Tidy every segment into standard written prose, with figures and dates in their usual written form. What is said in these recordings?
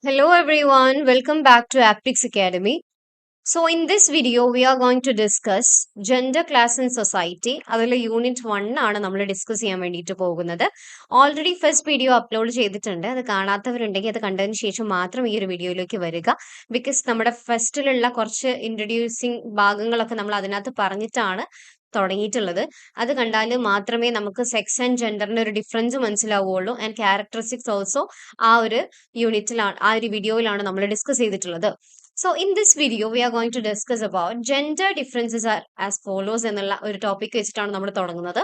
Hello everyone, welcome back to Aptix Academy. So in this video we are going to discuss gender class in society. അതിൽ unit 1 ആണ് നമ്മൾ discuss ചെയ്യാൻ വേണ്ടിയിട്ട് പോകുന്നത്. Already first video upload ചെയ്തിട്ടുണ്ട്. അത് കാണാത്തവരുണ്ടെങ്കിൽ അത് കണ്ടതിന് ശേഷം മാത്രം ഈ ഒരു വീഡിയോയിലേക്ക് വരിക. ബിക്കോസ് നമ്മുടെ ഫസ്റ്റിലുള്ള കുറച്ച് ഇൻട്രൊഡ്യൂസിങ് ഭാഗങ്ങളൊക്കെ നമ്മൾ അതിനകത്ത് പറഞ്ഞിട്ടാണ് തുടങ്ങിയിട്ടുള്ളത്. അത് കണ്ടാൽ മാത്രമേ നമുക്ക് സെക്സ് ആൻഡ് ജെൻഡറിന്റെ ഒരു ഡിഫറൻസ് മനസ്സിലാവുകയുള്ളൂ. ആൻഡ് ക്യാരക്ടറിസ്റ്റിക്സ് ഓൾസോ ആ ഒരു യൂണിറ്റിലാണ്, ആ ഒരു വീഡിയോയിലാണ് നമ്മൾ ഡിസ്കസ് ചെയ്തിട്ടുള്ളത്. So in this video we are going to discuss about gender differences are as follows എന്നുള്ള ഒരു ടോപ്പിക് വെച്ചിട്ടാണ് നമ്മൾ തുടങ്ങുന്നത്.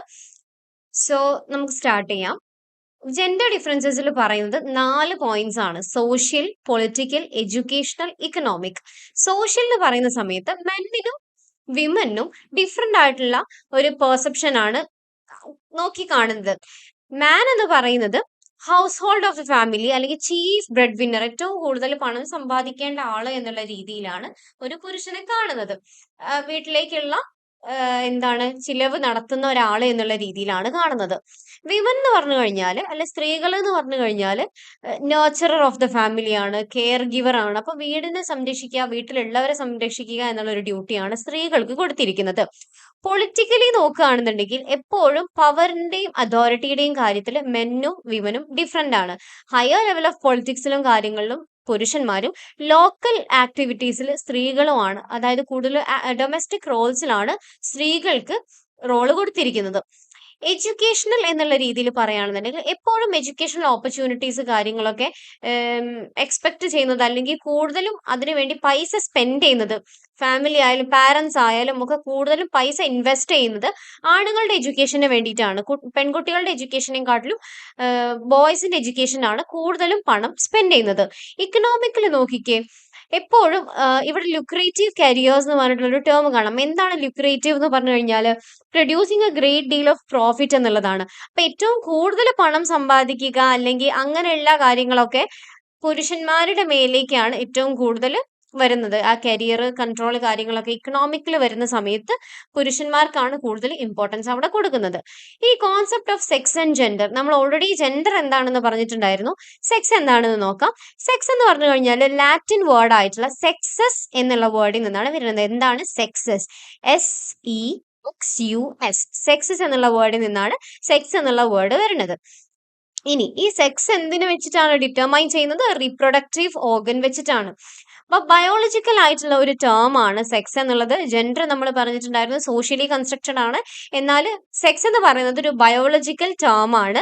സോ നമുക്ക് സ്റ്റാർട്ട് ചെയ്യാം. ജെൻഡർ ഡിഫറൻസസിൽ പറയുന്നത് 4 പോയിന്റ്സ് ആണ്: social, political, educational, economic. Social എന്ന് പറയുന്ന സമയത്ത് മെന്നിനും വിമനും ഡിഫറെന്റ് ആയിട്ടുള്ള ഒരു പെർസെപ്ഷൻ ആണ് നോക്കി കാണുന്നത്. മാൻ എന്ന് പറയുന്നത് house hold of the family അല്ലെങ്കിൽ ചീഫ് ബ്രെഡ് വിന്നർ, ഏറ്റവും കൂടുതൽ പണം സമ്പാദിക്കേണ്ട ആള് എന്നുള്ള രീതിയിലാണ് ഒരു പുരുഷനെ കാണുന്നത്. വീട്ടിലേക്കുള്ള എന്താണ് ചിലവ് നടത്തുന്ന ഒരാള് എന്നുള്ള രീതിയിലാണ് കാണുന്നത്. വിമൻ എന്ന് പറഞ്ഞു കഴിഞ്ഞാൽ, അല്ലെ സ്ത്രീകൾ എന്ന് പറഞ്ഞു കഴിഞ്ഞാൽ, നേർച്ചറർ ഓഫ് ദ ഫാമിലിയാണ്, കെയർ ഗിവർ ആണ്. അപ്പൊ വീടിനെ സംരക്ഷിക്കുക, വീട്ടിലുള്ളവരെ സംരക്ഷിക്കുക എന്നുള്ള ഒരു ഡ്യൂട്ടിയാണ് സ്ത്രീകൾക്ക് കൊടുത്തിരിക്കുന്നത്. പൊളിറ്റിക്കലി നോക്കുകയാണെന്നുണ്ടെങ്കിൽ എപ്പോഴും പവറിന്റെയും അതോറിറ്റിയുടെയും കാര്യത്തിൽ മെന്നും വിമനും ഡിഫറെന്റ് ആണ്. ഹയർ ലെവൽ ഓഫ് പൊളിറ്റിക്സിലും കാര്യങ്ങളിലും പുരുഷന്മാരും ലോക്കൽ ആക്ടിവിറ്റീസിൽ സ്ത്രീകളുമാണ്. അതായത് കൂടുതൽ ഡൊമസ്റ്റിക് റോൾസിലാണ് സ്ത്രീകൾക്ക് റോള് കൊടുത്തിരിക്കുന്നത്. എഡ്യൂക്കേഷണൽ എന്നുള്ള രീതിയിൽ പറയുകയാണെന്നുണ്ടെങ്കിൽ എപ്പോഴും എഡ്യൂക്കേഷണൽ ഓപ്പർച്യൂണിറ്റീസ് കാര്യങ്ങളൊക്കെ എക്സ്പെക്ട് ചെയ്യുന്നത്, അല്ലെങ്കിൽ കൂടുതലും അതിനുവേണ്ടി പൈസ സ്പെൻഡ് ചെയ്യുന്നത്, ഫാമിലി ആയാലും പാരന്റ്സ് ആയാലും ഒക്കെ കൂടുതലും പൈസ ഇൻവെസ്റ്റ് ചെയ്യുന്നത് ആണുങ്ങളുടെ എഡ്യൂക്കേഷന് വേണ്ടിയിട്ടാണ്. പെൺകുട്ടികളുടെ എഡ്യൂക്കേഷനെക്കാട്ടിലും ബോയ്സിന്റെ എഡ്യൂക്കേഷനാണ് കൂടുതലും പണം സ്പെൻഡ് ചെയ്യുന്നത്. ഇക്കണോമിക്കൽ നോക്കിക്കേ, എപ്പോഴും ഇവിടെ ലുക്രേറ്റീവ് കരിയേഴ്സ് എന്ന് പറഞ്ഞിട്ടുള്ള ഒരു ടേം കാണാം. എന്താണ് ലുക്രേറ്റീവ് എന്ന് പറഞ്ഞു കഴിഞ്ഞാൽ producing A great deal of profit എന്നുള്ളതാണ്. അപ്പൊ ഏറ്റവും കൂടുതൽ പണം സമ്പാദിക്കുക അല്ലെങ്കിൽ അങ്ങനെയുള്ള കാര്യങ്ങളൊക്കെ പുരുഷന്മാരുടെ മേലേക്കാണ് ഏറ്റവും കൂടുതൽ വരുന്നത്. ആ കരിയർ കൺട്രോൾ കാര്യങ്ങളൊക്കെ ഇക്കണോമിക്കിൽ വരുന്ന സമയത്ത് പുരുഷന്മാർക്കാണ് കൂടുതൽ ഇമ്പോർട്ടൻസ് അവിടെ കൊടുക്കുന്നത്. ഈ concept of sex and gender, നമ്മൾ ഓൾറെഡി ജെൻഡർ എന്താണെന്ന് പറഞ്ഞിട്ടുണ്ടായിരുന്നു. സെക്സ് എന്താണെന്ന് നോക്കാം. സെക്സ് എന്ന് പറഞ്ഞു കഴിഞ്ഞാൽ ലാറ്റിൻ വേർഡ് ആയിട്ടുള്ള സെക്സസ് എന്നുള്ള വേർഡിൽ നിന്നാണ് വരുന്നത്. എന്താണ് സെക്സസ്? SEXUS, സെക്സസ് എന്നുള്ള വേർഡിൽ നിന്നാണ് സെക്സ് എന്നുള്ള വേർഡ് വരുന്നത്. ഇനി ഈ സെക്സ് എന്തിനു വെച്ചിട്ടാണ് ഡിറ്റർമൈൻ ചെയ്യുന്നത്? റീപ്രൊഡക്റ്റീവ് ഓർഗൻ വെച്ചിട്ടാണ്. അപ്പൊ ബയോളജിക്കൽ ആയിട്ടുള്ള ഒരു ടേം ആണ് സെക്സ് എന്നുള്ളത്. ജെൻഡർ നമ്മൾ പറഞ്ഞിട്ടുണ്ടായിരുന്നു സോഷ്യലി കൺസ്ട്രക്റ്റഡ് ആണ്. എന്നാൽ സെക്സ് എന്ന് പറയുന്നത് ഒരു ബയോളജിക്കൽ ടേം ആണ്.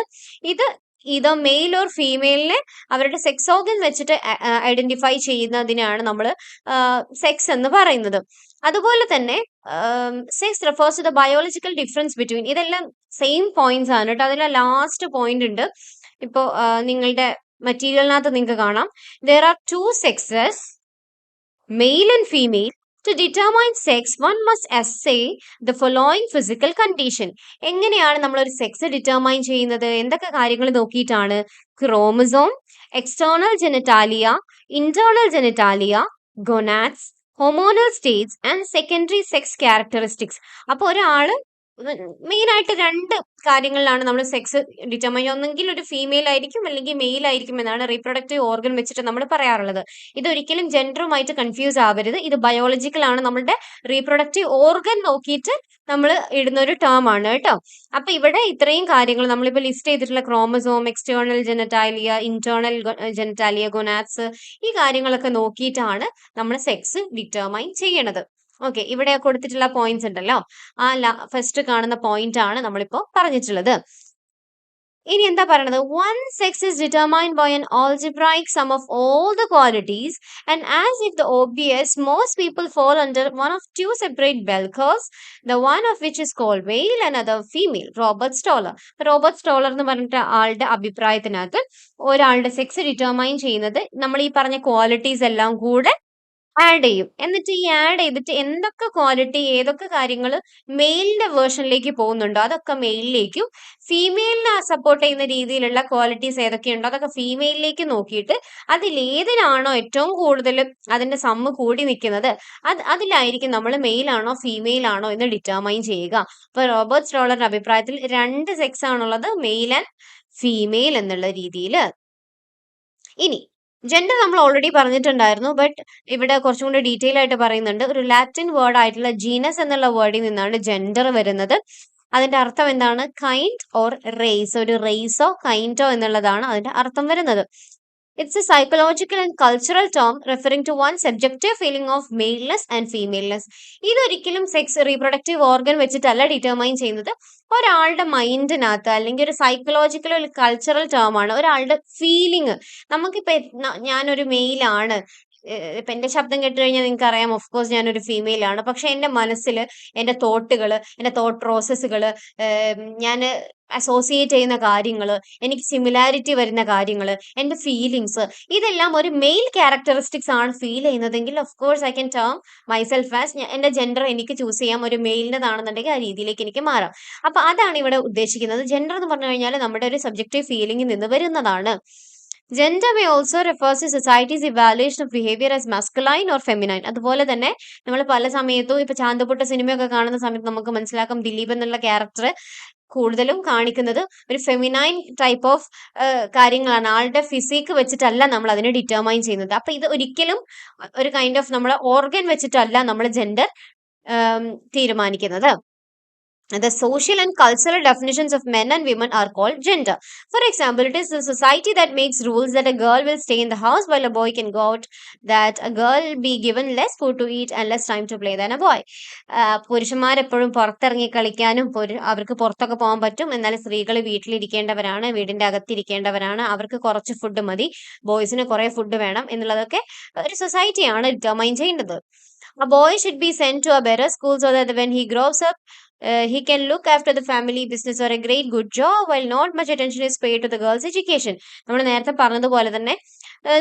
ഇത് മെയിൽ ഓർ ഫീമെയിലിനെ അവരുടെ സെക്സ് ഓർഗൻ വെച്ചിട്ട് ഐഡന്റിഫൈ ചെയ്യുന്നതിനാണ് നമ്മൾ സെക്സ് എന്ന് പറയുന്നത്. അതുപോലെ തന്നെ sex refers to the biological difference between, ഇതെല്ലാം സെയിം പോയിന്റ്സ് ആണ് കേട്ടോ. അതിലെ ലാസ്റ്റ് പോയിന്റ് ഉണ്ട്. ഇപ്പോ നിങ്ങളുടെ മെറ്റീരിയലിനകത്ത് നിങ്ങൾക്ക് കാണാം, there are two sexes, male and female. To determine sex, one must assay the following physical condition. എങ്ങനെയാണ് നമ്മൾ ഒരു സെക്സ് ഡിറ്റർമൈൻ ചെയ്യുന്നത്? എന്തൊക്കെ കാര്യങ്ങൾ നോക്കിയിട്ടാണ്? Chromosome, external genitalia, internal genitalia, gonads, hormonal states and secondary sex characteristics. അപ്പോൾ ഒരാള് main ആയിട്ട് 2 കാര്യങ്ങളിലാണ് നമ്മൾ സെക്സ് ഡിറ്റർമൈൻ. ഒന്നെങ്കിൽ ഒരു ഫീമെയിൽ ആയിരിക്കും അല്ലെങ്കിൽ മെയിൽ ആയിരിക്കും എന്നാണ് റീപ്രൊഡക്റ്റീവ് ഓർഗൻ വെച്ചിട്ട് നമ്മൾ പറയാറുള്ളത്. ഇതൊരിക്കലും ജെൻഡറുമായിട്ട് കൺഫ്യൂസ് ആവരുത്. ഇത് ബയോളജിക്കൽ ആണ്. നമ്മുടെ റീപ്രൊഡക്റ്റീവ് ഓർഗൻ നോക്കിയിട്ട് നമ്മൾ ഇടുന്ന ഒരു ടേം ആണ് കേട്ടോ. അപ്പൊ ഇവിടെ ഇത്രയും കാര്യങ്ങൾ നമ്മളിപ്പോൾ ലിസ്റ്റ് ചെയ്തിട്ടുള്ള ക്രോമസോം, എക്സ്റ്റേണൽ ജെനറ്റാലിയ, ഇന്റേണൽ ജെനറ്റാലിയ, ഗൊനാഡ്സ്, ഈ കാര്യങ്ങളൊക്കെ നോക്കിയിട്ടാണ് നമ്മൾ സെക്സ് ഡിറ്റർമൈൻ ചെയ്യണത്. ഓക്കെ, ഇവിടെ കൊടുത്തിട്ടുള്ള പോയിന്റ്സ് ഉണ്ടല്ലോ, ആ ഫസ്റ്റ് കാണുന്ന പോയിന്റ് ആണ് നമ്മളിപ്പോ പറഞ്ഞിട്ടുള്ളത്. ഇനി എന്താ പറയണത്? One sex is determined by an algebraic sum of all the qualities, and as if the obvious, most people fall under one of two separate bell curves, the one of which is called male and other female. Robert Stoller എന്ന് പറഞ്ഞിട്ട് ആളുടെ അഭിപ്രായത്തിനകത്ത് ഒരാളുടെ sex determine ചെയ്യുന്നത് നമ്മൾ ഈ പറഞ്ഞ qualities എല്ലാം കൂടെ ആഡ് ചെയ്യും. എന്നിട്ട് ഈ ആഡ് ചെയ്തിട്ട് എന്തൊക്കെ ക്വാളിറ്റി, ഏതൊക്കെ കാര്യങ്ങൾ മെയിലിന്റെ വേർഷനിലേക്ക് പോകുന്നുണ്ടോ അതൊക്കെ മെയിലിലേക്കും, ഫീമെയിലിനെ സപ്പോർട്ട് ചെയ്യുന്ന രീതിയിലുള്ള ക്വാളിറ്റീസ് ഏതൊക്കെയുണ്ടോ അതൊക്കെ ഫീമെയിലിലേക്ക് നോക്കിയിട്ട് അതിലേതിനാണോ ഏറ്റവും കൂടുതൽ അതിന്റെ സമ്മ് കൂടി നിൽക്കുന്നത് അതിലായിരിക്കും നമ്മൾ മെയിൽ ആണോ ഫീമെയിൽ ആണോ എന്ന് ഡിറ്റർമൈൻ ചെയ്യുക. അപ്പൊ റോബർട്ട് സ്റ്റോളറിന്റെ അഭിപ്രായത്തിൽ 2 സെക്സ് ആണുള്ളത്, മെയിൽ ആൻഡ് ഫീമെയിൽ എന്നുള്ള രീതിയിൽ. ഇനി ജെൻഡർ നമ്മൾ ഓൾറെഡി പറഞ്ഞിട്ടുണ്ടായിരുന്നു, ബട്ട് ഇവിടെ കുറച്ചും കൂടി ഡീറ്റെയിൽ ആയിട്ട് പറയുന്നുണ്ട്. ഒരു ലാറ്റിൻ വേർഡ് ആയിട്ടുള്ള ജീനസ് എന്നുള്ള വേർഡിൽ നിന്നാണ് ജെൻഡർ വരുന്നത്. അതിന്റെ അർത്ഥം എന്താണ്? Kind or race. ഒരു റേസോ കൈൻഡോ എന്നുള്ളതാണ് അതിന്റെ അർത്ഥം വരുന്നത്. It's a psychological and cultural term referring to one's subjective feeling of maleness and femaleness. ഇതൊരിക്കലും സെക്സ് റീപ്രൊഡക്റ്റീവ് ഓർഗൻ വെച്ചിട്ടല്ല ഡിറ്റർമൈൻ ചെയ്യുന്നത്. ഒരാളുടെ മൈൻഡിനകത്ത് അല്ലെങ്കിൽ ഒരു സൈക്കോളജിക്കൽ ഒരു കൾച്ചറൽ ടേം ആണ്. ഒരാളുടെ ഫീലിംഗ്. നമുക്കിപ്പോ ഞാനൊരു മെയിലാണ്, ഇപ്പൊ എന്റെ ശബ്ദം കേട്ട് കഴിഞ്ഞാൽ നിങ്ങൾക്ക് അറിയാം, ഓഫ് കോഴ്സ് ഞാനൊരു ഫീമെയിൽ ആണ്. പക്ഷെ എന്റെ മനസ്സിൽ എന്റെ തോട്ടുകള്, എന്റെ തോട്ട് പ്രോസസ്സുകള്, ഞാൻ അസോസിയേറ്റ് ചെയ്യുന്ന കാര്യങ്ങള്, എനിക്ക് സിമിലാരിറ്റി വരുന്ന കാര്യങ്ങള്, എന്റെ ഫീലിങ്സ്, ഇതെല്ലാം ഒരു മെയിൽ ക്യാരക്ടറിസ്റ്റിക്സ് ആണ് ഫീൽ ചെയ്യുന്നതെങ്കിൽ of course I can term myself as, എന്റെ ജെൻഡർ എനിക്ക് ചൂസ് ചെയ്യാം. ഒരു മെയിലിൻ്റെതാണെന്നുണ്ടെങ്കിൽ ആ രീതിയിലേക്ക് എനിക്ക് മാറാം. അപ്പൊ അതാണ് ഇവിടെ ഉദ്ദേശിക്കുന്നത്. ജെൻഡർ എന്ന് പറഞ്ഞു കഴിഞ്ഞാൽ നമ്മുടെ ഒരു സബ്ജക്റ്റീവ് ഫീലിംഗിൽ നിന്ന് വരുന്നതാണ്. Gender may also refers to society's evaluation of behavior as masculine or feminine. അതുപോലെ തന്നെ നമ്മൾ പല സമയത്തും ഇപ്പൊ ചാന്തപൊട്ട സിനിമയൊക്കെ കാണുന്ന സമയത്ത് നമുക്ക് മനസ്സിലാക്കാം ദിലീപ് എന്നുള്ള ക്യാരക്ടർ കൂടുതലും കാണിക്കുന്നത് ഒരു ഫെമിനൈൻ ടൈപ്പ് ഓഫ് കാര്യങ്ങളാണ്. ആളുടെ ഫിസിക്ക് വെച്ചിട്ടല്ല നമ്മൾ അതിനെ ഡിറ്റർമൈൻ ചെയ്യുന്നത്. അപ്പൊ ഇത് ഒരിക്കലും ഒരു കൈൻഡ് ഓഫ് നമ്മളെ ഓർഗൻ വെച്ചിട്ടല്ല നമ്മൾ ജെൻഡർ തീരുമാനിക്കുന്നത്. The social and cultural definitions of men and women are called gender. For example, it is the society that makes rules that a girl will stay in the house while a boy can go out, that a girl be given less food to eat and less time to play than a boy. പുരുഷന്മാരെപ്പോഴും പുറത്തിറങ്ങി കളിക്കാനും അവർക്ക് പുറത്തൊക്കെ പോകാൻ പറ്റും, എന്നാൽ സ്ത്രീകൾ വീട്ടിലിരിക്കേണ്ടവരാണ്, വീടിന്റെ അകത്തിരിക്കേണ്ടവരാണ്, അവർക്ക് കുറച്ച് ഫുഡ് മതി, ബോയ്സിന് കുറെ ഫുഡ് വേണം എന്നുള്ളതൊക്കെ ഒരു സൊസൈറ്റിയാണ് ഡിറ്റർമൈൻ ചെയ്യുന്നത്. A boy should be sent to a better school so that when he grows up, he can look after the family business or a great good job, while not much attention is paid to the girl's education. നമ്മൾ നേരത്തെ പറഞ്ഞതുപോലെ തന്നെ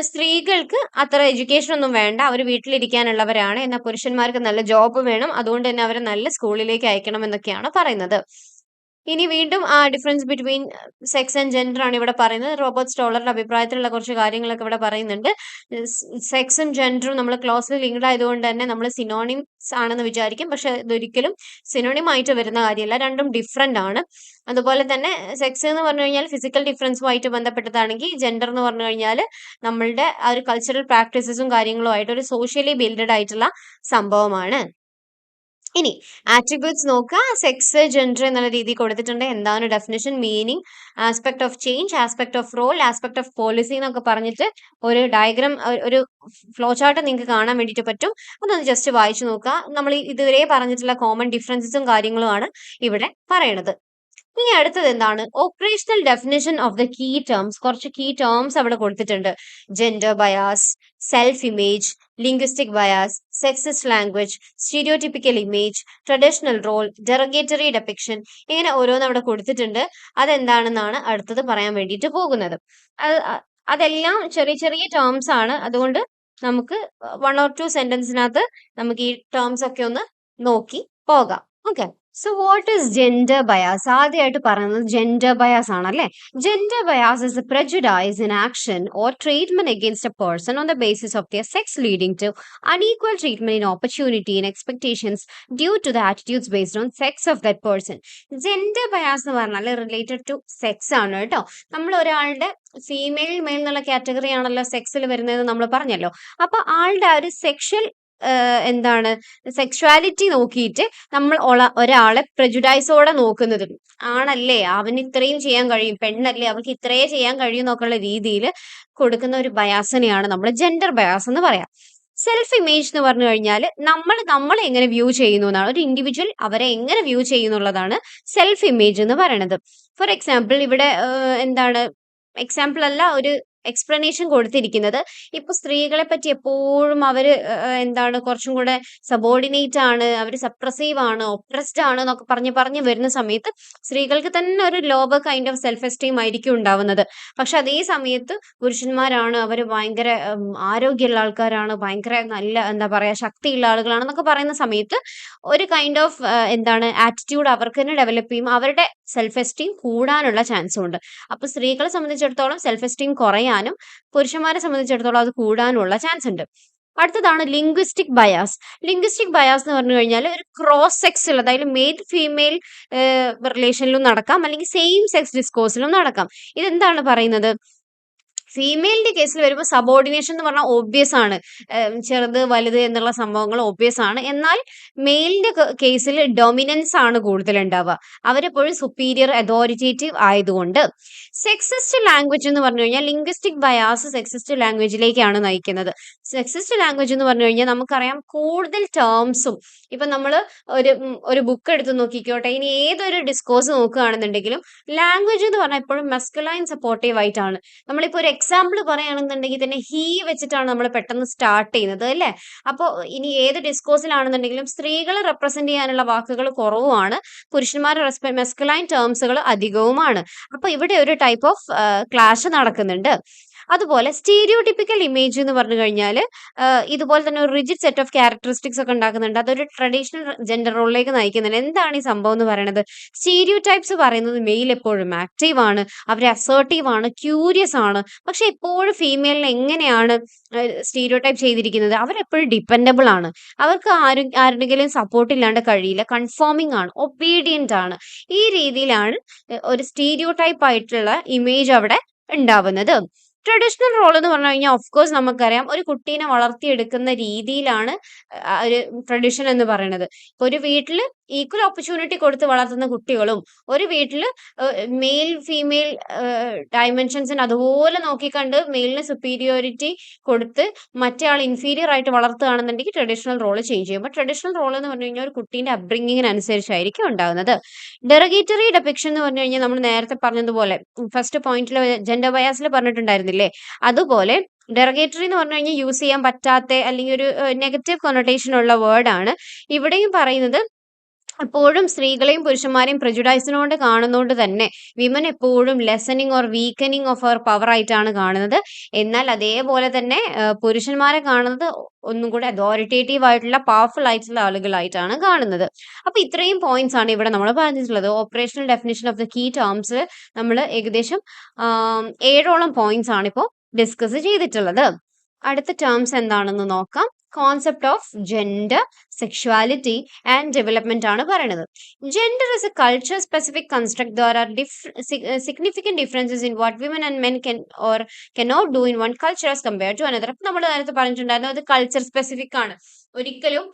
സ്ത്രീകൾക്ക് അത്ര education ഒന്നും വേണ്ട, അവർ വീട്ടിലിരിക്കാനുള്ളവരാണ്. എന്നാൽ പുരുഷന്മാർക്ക് നല്ല ജോബ് വേണം, അതുകൊണ്ട് തന്നെ അവരെ നല്ല സ്കൂളിലേക്ക് അയക്കണം എന്നൊക്കെയാണ് പറയുന്നത്. ഇനി വീണ്ടും ആ difference between sex and gender ആണ് ഇവിടെ പറയുന്നത്. റോബർട്ട് സ്റ്റോളറുടെ അഭിപ്രായത്തിലുള്ള കുറച്ച് കാര്യങ്ങളൊക്കെ ഇവിടെ പറയുന്നുണ്ട്. സെക്സും ജെൻഡറും നമ്മൾ ക്ലോസ്ലി ലിങ്ക്ഡ് ആയതുകൊണ്ട് തന്നെ നമ്മൾ സിനോണിംസ് ആണെന്ന് വിചാരിക്കും, പക്ഷെ ഇതൊരിക്കലും സിനോണിം ആയിട്ട് വരുന്ന കാര്യമല്ല, രണ്ടും ഡിഫറെന്റ് ആണ്. അതുപോലെ തന്നെ സെക്സ് എന്ന് പറഞ്ഞു കഴിഞ്ഞാൽ ഫിസിക്കൽ ഡിഫറൻസുമായിട്ട് ബന്ധപ്പെട്ടതാണെങ്കിൽ ജെൻഡർ എന്ന് പറഞ്ഞു കഴിഞ്ഞാൽ നമ്മളുടെ ആ ഒരു കൾച്ചറൽ പ്രാക്ടീസസും കാര്യങ്ങളും ആയിട്ട് ഒരു സോഷ്യലി ബിൽഡഡ് ആയിട്ടുള്ള സംഭവമാണ്. ഇനി ആട്രിബ്യൂട്ട്സ് നോക്കുക. സെക്സ്, ജെൻഡർ എന്നുള്ള രീതി കൊടുത്തിട്ടുണ്ട്. എന്താണ് definition, meaning, aspect of change, aspect of role, aspect of policy എന്നൊക്കെ പറഞ്ഞിട്ട് ഒരു ഡയഗ്രാം, ഒരു ഫ്ലോ ചാർട്ട് നിങ്ങൾക്ക് കാണാൻ വേണ്ടിയിട്ട് പറ്റും. അതൊന്ന് ജസ്റ്റ് വായിച്ചു നോക്കുക. നമ്മൾ ഇതുവരെ പറഞ്ഞിട്ടുള്ള കോമൺ ഡിഫറൻസസും കാര്യങ്ങളുമാണ് ഇവിടെ പറയണത്. ഇനി അടുത്തത് എന്താണ്? Operational definition of the key terms. കുറച്ച് കീ ടേംസ് അവിടെ കൊടുത്തിട്ടുണ്ട്. Gender bias, self image, linguistic bias, sexist language, stereotypical image, traditional role, derogatory depiction, ഇങ്ങനെ ഓരോന്ന് അവിടെ കൊടുത്തിട്ടുണ്ട്. അതെന്താണെന്നാണ് അടുത്തത് പറയാൻ വേണ്ടിയിട്ട് പോകുന്നത്. അതെല്ലാം ചെറിയ ചെറിയ ടേംസ് ആണ്, അതുകൊണ്ട് നമുക്ക് 1 or 2 സെന്റൻസിനകത്ത് നമുക്ക് ഈ ടേംസ് ഒക്കെ ഒന്ന് നോക്കി പോകാം. Okay, so what is gender bias? ആദ്യമായിട്ട് പറയുന്നത് ജെൻഡർ ബയാസ് ആണല്ലേ. Gender bias is A prejudice in action or treatment against a person on the basis of their sex, leading to unequal treatment in opportunity and expectations due to the attitudes based on sex of that person. Gender bias എന്ന് പറഞ്ഞാൽ related to sex ആണ് കേട്ടോ. നമ്മൾ ഒരാളുടെ female mail എന്നുള്ള category ആണല്ലോ സെക്സിൽ വരുന്നത് നമ്മൾ പറഞ്ഞല്ലോ. അപ്പൊ ആളുടെ ആ ഒരു സെക്ഷൽ എന്താണ് സെക്ഷുവാലിറ്റി നോക്കിയിട്ട് നമ്മൾ ഒരാളെ പ്രജുഡൈസോടെ നോക്കുന്നത്. ആണല്ലേ, അവന് ഇത്രയും ചെയ്യാൻ കഴിയും, പെണ്ണല്ലേ അവർക്ക് ഇത്രയേ ചെയ്യാൻ കഴിയും എന്നൊക്കെയുള്ള രീതിയിൽ കൊടുക്കുന്ന ഒരു ബയാസിനെയാണ് നമ്മൾ ജെൻഡർ ബയാസ് എന്ന് പറയാം. സെൽഫ് ഇമേജ് എന്ന് പറഞ്ഞു കഴിഞ്ഞാൽ നമ്മളെ എങ്ങനെ വ്യൂ ചെയ്യുന്നു എന്നാണ്. ഒരു ഇൻഡിവിജ്വൽ അവരെ എങ്ങനെ വ്യൂ ചെയ്യുന്നുള്ളതാണ് സെൽഫ് ഇമേജ് എന്ന് പറയുന്നത്. ഫോർ എക്സാമ്പിൾ ഇവിടെ എന്താണ്, എക്സാമ്പിൾ അല്ല, ഒരു എക്സ്പ്ലനേഷൻ കൊടുത്തിരിക്കുന്നത്. ഇപ്പൊ സ്ത്രീകളെ പറ്റി എപ്പോഴും അവര് എന്താണ് കുറച്ചും കൂടെ സബോർഡിനേറ്റ് ആണ്, അവര് സപ്രസീവ് ആണ്, ഒപ്രസ്ഡ് ആണ് എന്നൊക്കെ പറഞ്ഞ് വരുന്ന സമയത്ത് സ്ത്രീകൾക്ക് തന്നെ ഒരു lower kind of self esteem ആയിരിക്കും ഉണ്ടാവുന്നത്. പക്ഷെ അതേ സമയത്ത് പുരുഷന്മാരാണ്, അവര് ഭയങ്കര ആരോഗ്യമുള്ള ആൾക്കാരാണ്, ഭയങ്കര നല്ല എന്താ പറയാ ശക്തിയുള്ള ആളുകളാണെന്നൊക്കെ പറയുന്ന സമയത്ത് ഒരു കൈൻഡ് ഓഫ് എന്താണ് ആറ്റിറ്റ്യൂഡ് അവർക്ക് തന്നെ ഡെവലപ്പ് ചെയ്യും, അവരുടെ സെൽഫ് എസ്റ്റീം കൂടാനുള്ള ചാൻസും ഉണ്ട്. അപ്പൊ സ്ത്രീകളെ സംബന്ധിച്ചിടത്തോളം സെൽഫ് എസ്റ്റീം കുറയാനും പുരുഷന്മാരെ സംബന്ധിച്ചിടത്തോളം അത് കൂടാനുള്ള ചാൻസ് ഉണ്ട്. അടുത്തതാണ് ലിംഗ്വിസ്റ്റിക് ബയാസ്. ലിംഗ്വിസ്റ്റിക് ബയാസ് എന്ന് പറഞ്ഞു കഴിഞ്ഞാൽ ഒരു ക്രോസ് സെക്സിൽ, അതായത് മെയിൽ ഫീമെയിൽ റിലേഷനിലും നടക്കാം, അല്ലെങ്കിൽ സെയിം സെക്സ് ഡിസ്കോഴ്സിലും നടക്കാം. ഇതെന്താണ് പറയുന്നത്? ഫീമെയിലിന്റെ കേസിൽ വരുമ്പോൾ സബോർഡിനേഷൻ എന്ന് പറഞ്ഞാൽ ഒബ്വിയസ് ആണ്. ചെറുത് വലുത് എന്നുള്ള സംഭവങ്ങൾ ഒബ്വിയസ് ആണ്. എന്നാൽ മെയിലിന്റെ കേസിൽ ഡൊമിനൻസ് ആണ് കൂടുതൽ ഉണ്ടാവുക. അവരെപ്പോഴും സുപ്പീരിയർ അതോറിറ്റേറ്റീവ് ആയതുകൊണ്ട്. സെക്സിസ്റ്റ് ലാംഗ്വേജ് എന്ന് പറഞ്ഞു കഴിഞ്ഞാൽ ലിംഗ്വിസ്റ്റിക് ബയാസ് സെക്സിസ്റ്റ് ലാംഗ്വേജിലേക്കാണ് നയിക്കുന്നത്. സെക്സിസ്റ്റ് ലാംഗ്വേജ് എന്ന് പറഞ്ഞു കഴിഞ്ഞാൽ നമുക്കറിയാം കൂടുതൽ ടേംസും ഇപ്പൊ നമ്മൾ ഒരു ബുക്ക് എടുത്ത് നോക്കിക്കോട്ടെ, ഇനി ഏതൊരു ഡിസ്കോഴ്സ് നോക്കുകയാണെന്നുണ്ടെങ്കിലും ലാംഗ്വേജ് എന്ന് പറഞ്ഞാൽ എപ്പോഴും മെസ്കുലൈൻ സപ്പോർട്ടീവ് ആയിട്ടാണ്. നമ്മളിപ്പോ ഒരു എക്സാമ്പിൾ പറയുകയാണെന്നുണ്ടെങ്കിൽ തന്നെ ഹീ വെച്ചിട്ടാണ് നമ്മൾ പെട്ടെന്ന് സ്റ്റാർട്ട് ചെയ്യുന്നത് അല്ലേ. അപ്പോൾ ഇനി ഏത് ഡിസ്കോഴ്സിലാണെന്നുണ്ടെങ്കിലും സ്ത്രീകളെ റെപ്രസെന്റ് ചെയ്യാനുള്ള വാക്കുകൾ കുറവുമാണ്, പുരുഷന്മാരെ മെസ്കുലൈൻ ടേംസുകൾ അധികവുമാണ്. അപ്പൊ ഇവിടെ ഒരു ടൈപ്പ് ഓഫ് ക്ലാഷ് നടക്കുന്നുണ്ട്. അതുപോലെ സ്റ്റീരിയോടിപ്പിക്കൽ ഇമേജ് എന്ന് പറഞ്ഞു കഴിഞ്ഞാൽ ഇതുപോലെ തന്നെ ഒരു റിജിഡ് സെറ്റ് ഓഫ് ക്യാരക്ടറിസ്റ്റിക്സ് ഒക്കെ ഉണ്ടാക്കുന്നുണ്ട്. അതൊരു ട്രഡീഷണൽ ജെൻഡർ റോളിലേക്ക് നയിക്കുന്നുണ്ട്. എന്താണ് ഈ സംഭവം എന്ന് പറയുന്നത്? സ്റ്റീരിയോ ടൈപ്സ് പറയുന്നത് മെയിൽ എപ്പോഴും ആക്റ്റീവ് ആണ്, അവർ അസേർട്ടീവ് ആണ്, ക്യൂരിയസ് ആണ്. പക്ഷെ എപ്പോഴും ഫീമെയിലിനെ എങ്ങനെയാണ് സ്റ്റീരിയോ ടൈപ്പ് ചെയ്തിരിക്കുന്നത്? അവരെപ്പോഴും ഡിപ്പെൻഡബിൾ ആണ്, അവർക്ക് ആരുടെങ്കിലും സപ്പോർട്ട് ഇല്ലാണ്ട് കഴിയില്ല, കൺഫോമിംഗ് ആണ്, ഒബീഡിയന്റ് ആണ്. ഈ രീതിയിലാണ് ഒരു സ്റ്റീരിയോ ടൈപ്പ് ആയിട്ടുള്ള ഇമേജ് അവിടെ ഉണ്ടാവുന്നത്. ട്രഡീഷണൽ റോൾ എന്ന് പറഞ്ഞു കഴിഞ്ഞാൽ ഓഫ് കോഴ്സ് നമുക്കറിയാം ഒരു കുട്ടീനെ വളർത്തിയെടുക്കുന്ന രീതിയിലാണ് ഒരു ട്രഡീഷൻ എന്ന് പറയുന്നത്. ഇപ്പൊ ഒരു വീട്ടിൽ ഈക്വൽ ഓപ്പർച്യൂണിറ്റി കൊടുത്ത് വളർത്തുന്ന കുട്ടികളും ഒരു വീട്ടിൽ മെയിൽ ഫീമെയിൽ ഡയമെൻഷൻസിന് അതുപോലെ നോക്കിക്കണ്ട് മെയിലിന് സുപ്പീരിയോറിറ്റി കൊടുത്ത് മറ്റേ ആൾ ഇൻഫീരിയർ ആയിട്ട് വളർത്തുകയാണെന്നുണ്ടെങ്കിൽ ട്രഡീഷണൽ റോൾ ചേഞ്ച് ചെയ്യും. അപ്പൊ ട്രഡീഷണൽ റോൾ എന്ന് പറഞ്ഞു കഴിഞ്ഞാൽ ഒരു കുട്ടീന്റെ അപ്ബ്രിങ്ങിങ്ങിനനുസരിച്ചായിരിക്കും ഉണ്ടാകുന്നത്. ഡെറഗേറ്ററി ഡെപിക്ഷൻ എന്ന് പറഞ്ഞു കഴിഞ്ഞാൽ നമ്മൾ നേരത്തെ പറഞ്ഞതുപോലെ ഫസ്റ്റ് പോയിന്റിൽ ജെൻഡർ ബയാസിൽ പറഞ്ഞിട്ടുണ്ടായിരുന്നില്ലേ, അതുപോലെ ഡെറഗേറ്ററി എന്ന് പറഞ്ഞു കഴിഞ്ഞാൽ യൂസ് ചെയ്യാൻ പറ്റാത്ത അല്ലെങ്കിൽ ഒരു നെഗറ്റീവ് കൊണോട്ടേഷൻ ഉള്ള വേർഡാണ്. ഇവിടെയും പറയുന്നത് എപ്പോഴും സ്ത്രീകളെയും പുരുഷന്മാരെയും പ്രെജുഡൈസിനോട് കാണുന്നതുകൊണ്ട് തന്നെ വിമൻ എപ്പോഴും ലെസണിങ് ഓർ വീക്കനിങ് ഓഫ് അവർ പവർ ആയിട്ടാണ് കാണുന്നത്. എന്നാൽ അതേപോലെ തന്നെ പുരുഷന്മാരെ കാണുന്നത് ഒന്നും കൂടെ അതോറിറ്റേറ്റീവ് ആയിട്ടുള്ള പവർഫുൾ ആയിട്ടുള്ള ആളുകളായിട്ടാണ് കാണുന്നത്. അപ്പൊ ഇത്രയും പോയിന്റ്സ് ആണ് ഇവിടെ നമ്മൾ പറഞ്ഞിട്ടുള്ളത്. Operational definition of the key ടേംസിൽ നമ്മൾ ഏകദേശം 7ഓളം പോയിന്റ്സ് ആണ് ഇപ്പോൾ ഡിസ്കസ് ചെയ്തിട്ടുള്ളത്. അടുത്ത ടേംസ് എന്താണെന്ന് നോക്കാം. Concept of gender, sexuality and development ആണ് പറയുന്നത്. Gender is a culture specific construct. There are significant differences in what women and men can or cannot do in one culture as compare to another. അപ്പൊ നമ്മൾ നേരത്തെ പറഞ്ഞിട്ടുണ്ടായിരുന്നു അത് culture specific ആണ്. ഒരിക്കലും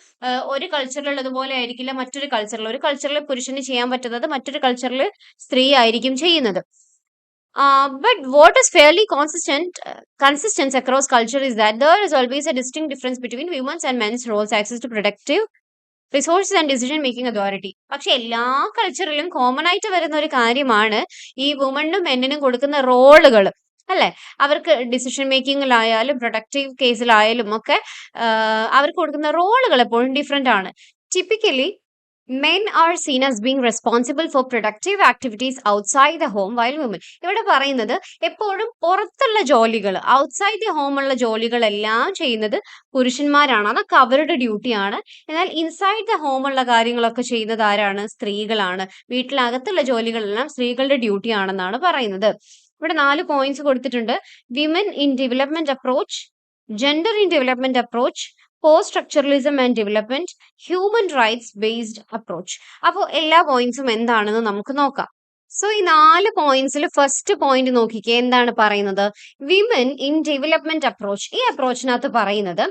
ഒരു കൾച്ചറിലുള്ളതുപോലെ ആയിരിക്കില്ല മറ്റൊരു കൾച്ചറിൽ. ഒരു കൾച്ചറിൽ പുരുഷന് ചെയ്യാൻ പറ്റുന്നത് മറ്റൊരു കൾച്ചറിൽ സ്ത്രീ ആയിരിക്കും ചെയ്യുന്നത്. But what is fairly consistent across culture is that there is always a distinct difference between women's and men's roles, access to productive resources and decision making authority. പക്ഷെ എല്ലാ കൾച്ചറിലും കോമൺ ആയിട്ട് വരുന്ന ഒരു കാര്യമാണ് ഈ വുമണിനും മെന്നിനും കൊടുക്കുന്ന റോളുകൾ അല്ലെ. അവർക്ക് ഡിസിഷൻ മേക്കിങ്ങിലായാലും പ്രൊഡക്റ്റീവ് കേസിലായാലും ഒക്കെ അവർക്ക് കൊടുക്കുന്ന റോളുകൾ എപ്പോഴും ഡിഫറെന്റ് ആണ്. Typically men are seen as being responsible for productive activities outside the home while women. ഇവിടെ പറയുന്നത് എപ്പോഴും പുറത്തുള്ള ജോലികൾ, ഔട്ട്സൈഡ് ദി ഹോം ഉള്ള ജോലികളെല്ലാം ചെയ്യുന്നത് പുരുഷന്മാരാണ്, അതൊക്കെ അവരുടെ ഡ്യൂട്ടിയാണ്. എന്നാൽ ഇൻസൈഡ് ദ ഹോം ഉള്ള കാര്യങ്ങളൊക്കെ ചെയ്യുന്നത് ആരാണ്? സ്ത്രീകളാണ്. വീട്ടിലകത്തുള്ള ജോലികളെല്ലാം സ്ത്രീകളുടെ ഡ്യൂട്ടി ആണെന്നാണ് പറയുന്നത്. ഇവിടെ 4 പോയിന്റ്സ് കൊടുത്തിട്ടുണ്ട്. Women in development approach, gender in development approach, post structuralism and development, human rights based approach. അപ്പോൾ എല്ലാ പോയിന്റ്സും എന്താണെന്ന് നമുക്ക് നോക്കാം. സോ ഈ 4 പോയിന്റ്സിൽ ഫസ്റ്റ് പോയിന്റ് നോക്കിക്കേ, എന്താണ് പറയുന്നത്? Women in development approach. ഈ അപ്രോച്ചിനകത്ത് പറയുന്നത്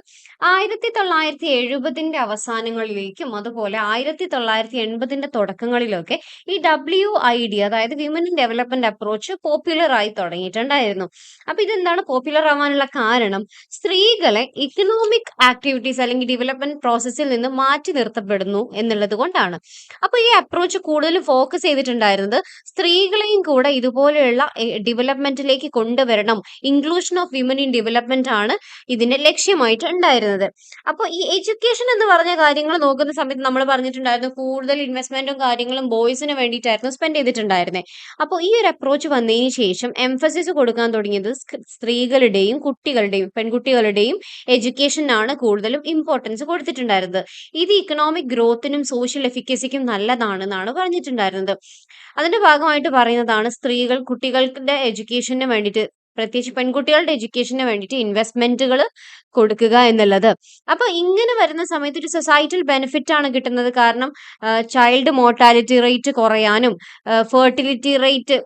1970 അവസാനങ്ങളിലേക്കും അതുപോലെ 1980 തുടക്കങ്ങളിലൊക്കെ ഈ WID അതായത് women in development approach popular ആയി തുടങ്ങിയിട്ടുണ്ടായിരുന്നു. അപ്പൊ ഇതെന്താണ് പോപ്പുലർ ആവാനുള്ള കാരണം? സ്ത്രീകളെ ഇക്കണോമിക് ആക്ടിവിറ്റീസ് അല്ലെങ്കിൽ ഡെവലപ്മെന്റ് പ്രോസസ്സിൽ നിന്ന് മാറ്റി നിർത്തപ്പെടുന്നു എന്നുള്ളത് കൊണ്ടാണ്. അപ്പൊ ഈ അപ്രോച്ച് കൂടുതൽ ഫോക്കസ് ചെയ്തിട്ടുണ്ടായിരുന്നത് സ്ത്രീകളെയും കൂടെ ഇതുപോലെയുള്ള ഡെവലപ്മെന്റിലേക്ക് കൊണ്ടുവരണം, inclusion of women in development ആണ് ഇതിന്റെ ലക്ഷ്യമായിട്ട് ഉണ്ടായിരുന്നത്. അപ്പോൾ ഈ എഡ്യൂക്കേഷൻ എന്ന് പറഞ്ഞ കാര്യങ്ങൾ നോക്കുന്ന സമയത്ത് നമ്മൾ പറഞ്ഞിട്ടുണ്ടായിരുന്നു കൂടുതൽ ഇൻവെസ്റ്റ്മെന്റും കാര്യങ്ങളും ബോയ്സിന് വേണ്ടിയിട്ടായിരുന്നു സ്പെൻഡ് ചെയ്തിട്ടുണ്ടായിരുന്നത്. അപ്പോൾ ഈ ഒരു അപ്രോച്ച് വന്നതിന് ശേഷം എംഫസിസ് കൊടുക്കാൻ തുടങ്ങിയത് സ്ത്രീകളുടെയും കുട്ടികളുടെയും പെൺകുട്ടികളുടെയും എഡ്യൂക്കേഷനാണ് കൂടുതലും ഇമ്പോർട്ടൻസ് കൊടുത്തിട്ടുണ്ടായിരുന്നത്. ഇത് ഇക്കണോമിക് ഗ്രോത്തിനും സോഷ്യൽ എഫിക്കസിക്കും നല്ലതാണെന്നാണ് പറഞ്ഞിട്ടുണ്ടായിരുന്നത്. അതിന്റെ ഭാഗമായിട്ട് പറയുന്നതാണ് സ്ത്രീകൾ കുട്ടികളുടെ എഡ്യൂക്കേഷന് വേണ്ടിയിട്ട്, പ്രത്യേകിച്ച് പെൺകുട്ടികളുടെ എഡ്യൂക്കേഷന് വേണ്ടിയിട്ട് ഇൻവെസ്റ്റ്മെന്റുകൾ കൊടുക്കുക എന്നുള്ളത്. അപ്പൊ ഇങ്ങനെ വരുന്ന സമയത്ത് ഒരു സൊസൈറ്റൽ ബെനിഫിറ്റ് ആണ് കിട്ടുന്നത്. കാരണം ചൈൽഡ് മോർട്ടാലിറ്റി റേറ്റ് കുറയാനും ഫെർട്ടിലിറ്റി റേറ്റ്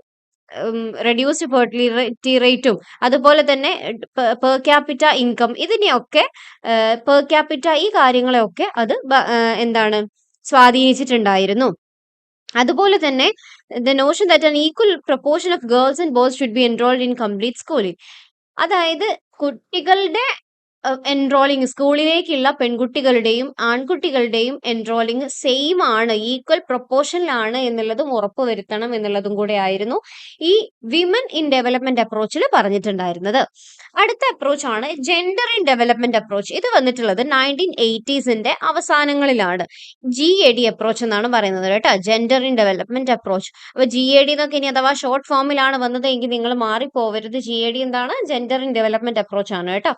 റെഡ്യൂസ്ഡ് ഫെർട്ടിലിറ്റി റേറ്റും അതുപോലെ തന്നെ പെർ ക്യാപിറ്റ ഇൻകം ഇതിനെയൊക്കെ പെർ ക്യാപിറ്റ ഈ കാര്യങ്ങളെയൊക്കെ അത് എന്താണ് സ്വാധീനിച്ചിട്ടുണ്ടായിരുന്നു. അതുപോലെ തന്നെ the notion that an equal proportion of girls and boys should be enrolled in complete schooling. അതായത് കുട്ടികളുടെ എൻറോളിങ് സ്കൂളിലേക്കുള്ള പെൺകുട്ടികളുടെയും ആൺകുട്ടികളുടെയും എൻറോളിങ് സെയിം ആണ്, ഈക്വൽ പ്രൊപ്പോർഷനിലാണ് എന്നുള്ളതും ഉറപ്പുവരുത്തണം എന്നുള്ളതും കൂടെ ആയിരുന്നു ഈ വിമൻ ഇൻ ഡെവലപ്മെന്റ് അപ്രോച്ചിൽ പറഞ്ഞിട്ടുണ്ടായിരുന്നത്. അടുത്ത അപ്രോച്ച് ആണ് ജെൻഡർ ഇൻ ഡെവലപ്മെന്റ് അപ്രോച്ച്. ഇത് വന്നിട്ടുള്ളത് 1980s അവസാനങ്ങളിലാണ്. GAD അപ്രോച്ച് എന്നാണ് പറയുന്നത് കേട്ടോ, ജെൻഡർ ഇൻ ഡെവലപ്മെന്റ് അപ്രോച്ച്. അപ്പൊ GAD എന്നൊക്കെ ഇനി അഥവാ ഷോർട്ട് ഫോമിലാണ് വന്നത് എങ്കിൽ നിങ്ങൾ മാറിപ്പോവരുത്. GAD എന്താണ്? ജെൻഡർ ഇൻ ഡെവലപ്മെന്റ് അപ്രോച്ച് ആണ് കേട്ടോ.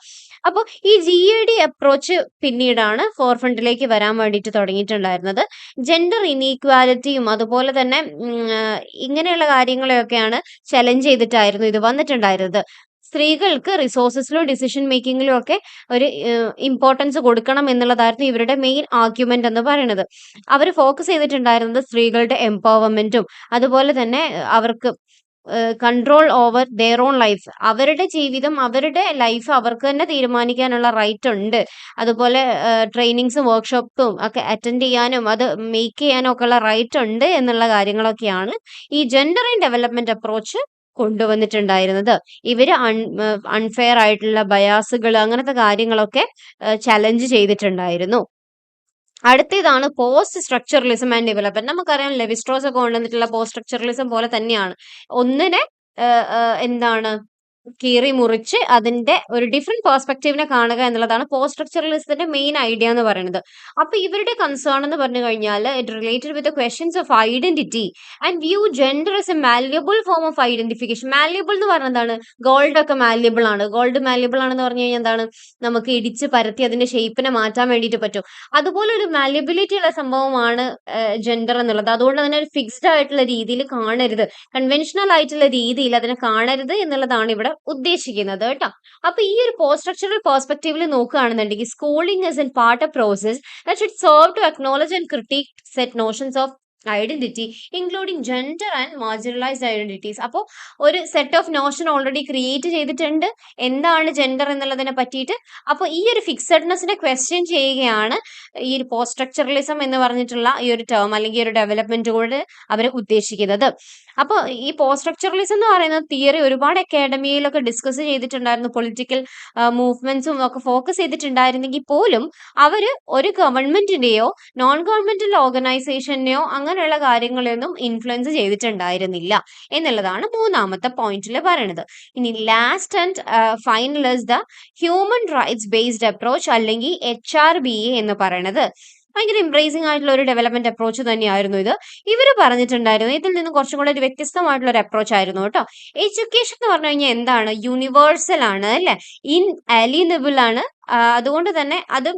അപ്പോൾ ഈ GAD അപ്രോച്ച് പിന്നീടാണ് ഫോർ ഫ്രണ്ടിലേക്ക് വരാൻ വേണ്ടിയിട്ട് തുടങ്ങിയിട്ടുണ്ടായിരുന്നത്. ജെൻഡർ ഇനീക്വാലിറ്റിയും അതുപോലെ തന്നെ ഇങ്ങനെയുള്ള കാര്യങ്ങളെയൊക്കെയാണ് ചലഞ്ച് ചെയ്തിട്ടായിരുന്നു ഇത് വന്നിട്ടുണ്ടായിരുന്നത്. സ്ത്രീകൾക്ക് റിസോഴ്സസിലും ഡിസിഷൻ മേക്കിങ്ങിലും ഒക്കെ ഒരു ഇമ്പോർട്ടൻസ് കൊടുക്കണം എന്നുള്ളതായിരുന്നു ഇവരുടെ മെയിൻ ആർഗ്യുമെന്റ് എന്ന് പറയുന്നത്. അവർ ഫോക്കസ് ചെയ്തിട്ടുണ്ടായിരുന്നത് സ്ത്രീകളുടെ എംപവർമെന്റും അതുപോലെ തന്നെ അവർക്ക് control over their own life, അവരുടെ ജീവിതം അവരുടെ ലൈഫ് അവർക്ക് തന്നെ തീരുമാനിക്കാനുള്ള റൈറ്റ് ഉണ്ട്. അതുപോലെ ട്രെയിനിങ്സും വർക്ക്ഷോപ്പും ഒക്കെ അറ്റൻഡ് ചെയ്യാനും അത് മേക്ക് ചെയ്യാനും ഒക്കെ ഉള്ള റൈറ്റ് ഉണ്ട് എന്നുള്ള കാര്യങ്ങളൊക്കെയാണ് ഈ ജെൻഡർ ആൻഡ് ഡെവലപ്മെന്റ് അപ്രോച്ച് കൊണ്ടുവന്നിട്ടുണ്ടായിരുന്നത്. ഇവര് അൺഫെയർ ആയിട്ടുള്ള ബയാസുകൾ അങ്ങനത്തെ കാര്യങ്ങളൊക്കെ ചലഞ്ച് ചെയ്തിട്ടുണ്ടായിരുന്നു. അടുത്തതാണ് പോസ്റ്റ് സ്ട്രക്ചറലിസം ആൻഡ് ഡെവലപ്മെന്റ്. നമുക്കറിയാം ലെവിസ്ട്രോസ് ഒക്കെ കൊണ്ടുവന്നിട്ടുള്ള പോസ്റ്റ് സ്ട്രക്ചറലിസം പോലെ തന്നെയാണ്. ഒന്നിനെ എന്താണ് കീറി മുറിച്ച് അതിന്റെ ഒരു ഡിഫറെന്റ് പെർസ്പെക്റ്റീവിനെ കാണുക എന്നുള്ളതാണ് പോസ്റ്റ് സ്ട്രക്ചറലിസത്തിന്റെ മെയിൻ ഐഡിയ എന്ന് പറയുന്നത്. അപ്പൊ ഇവരുടെ കൺസേൺ എന്ന് പറഞ്ഞു കഴിഞ്ഞാൽ it related with questions of identity and view gender S A malleable form of identification. Malleable എന്ന് പറഞ്ഞാൽ എന്താണ്? ഗോൾഡ് ഒക്കെ മാല്യബിൾ ആണ്. ഗോൾഡ് മാല്യബിൾ ആണെന്ന് പറഞ്ഞു കഴിഞ്ഞാൽ എന്താണ്? നമുക്ക് ഇടിച്ച് പരത്തി അതിന്റെ ഷേപ്പിനെ മാറ്റാൻ വേണ്ടിയിട്ട് പറ്റും. അതുപോലെ ഒരു മാല്യബിലിറ്റി ഉള്ള സംഭവമാണ് ജെൻഡർ എന്നുള്ളത്. അതുകൊണ്ട് തന്നെ ഒരു ഫിക്സ്ഡ് ആയിട്ടുള്ള രീതിയിൽ കാണരുത്, കൺവെൻഷണൽ ആയിട്ടുള്ള രീതിയിൽ അതിനെ കാണരുത് എന്നുള്ളതാണ് ഇവിടെ ഉദ്ദേശിക്കുന്നത് കേട്ടോ. അപ്പൊ ഈ ഒരു പോസ്റ്റ് സ്ട്രക്ചറൽ പെർസ്പെക്റ്റീവിൽ നോക്കുകയാണെന്നുണ്ടെങ്കിൽ schooling is an part of process that should serve to acknowledge and critique set notions of identity including gender and marginalised identities. അപ്പോൾ ഒരു set of notion already create ചെയ്തിട്ടുണ്ട് എന്താണ് ജെൻഡർ എന്നുള്ളതിനെ പറ്റിയിട്ട്. അപ്പോൾ ഈ ഒരു ഫിക്സഡ്നെസ്സിനെ ക്വസ്റ്റ്യൻ ചെയ്യുകയാണ് ഈ ഒരു പോസ്റ്റ് സ്ട്രക്ചറലിസം എന്ന് പറഞ്ഞിട്ടുള്ള ഈ ഒരു ടേം അല്ലെങ്കിൽ ഒരു ഡെവലപ്മെന്റ് കൊണ്ട് അവർ ഉദ്ദേശിക്കുന്നത്. അപ്പോൾ ഈ പോസ്റ്റ് സ്ട്രക്ചറലിസം എന്ന് പറയുന്ന തിയറി ഒരുപാട് അക്കാഡമിയിലൊക്കെ ഡിസ്കസ് ചെയ്തിട്ടുണ്ടായിരുന്നു. പൊളിറ്റിക്കൽ മൂവ്മെന്റ്സും ഒക്കെ ഫോക്കസ് ചെയ്തിട്ടുണ്ടായിരുന്നെങ്കിൽ പോലും അവർ ഒരു ഗവൺമെന്റിന്റെയോ നോൺ ഗവൺമെന്റൽ ഓർഗനൈസേഷനെയോ അങ്ങനെയുള്ള കാര്യങ്ങളൊന്നും ഇൻഫ്ലുവൻസ് ചെയ്തിട്ടുണ്ടായിരുന്നില്ല എന്നുള്ളതാണ് മൂന്നാമത്തെ പോയിന്റിൽ പറയുന്നത്. ഇനി last and final is the human rights based approach അല്ലെങ്കിൽ HRBA എന്ന് പറയുന്നത്. ഭയങ്കര എംബ്രേസിംഗ് ആയിട്ടുള്ള ഒരു ഡെവലപ്മെന്റ് അപ്രോച്ച് തന്നെയായിരുന്നു ഇത്. ഇവർ പറഞ്ഞിട്ടുണ്ടായിരുന്നു ഇതിൽ നിന്ന് കുറച്ചും കൂടെ ഒരു വ്യത്യസ്തമായിട്ടുള്ള ഒരു അപ്രോച്ച് ആയിരുന്നു കേട്ടോ. എഡ്യൂക്കേഷൻ എന്ന് പറഞ്ഞു കഴിഞ്ഞാൽ എന്താണ്? യൂണിവേഴ്സൽ ആണ് അല്ലെ, ഇൻഅലിയനബിൾ ആണ്. അതുകൊണ്ട് തന്നെ അത്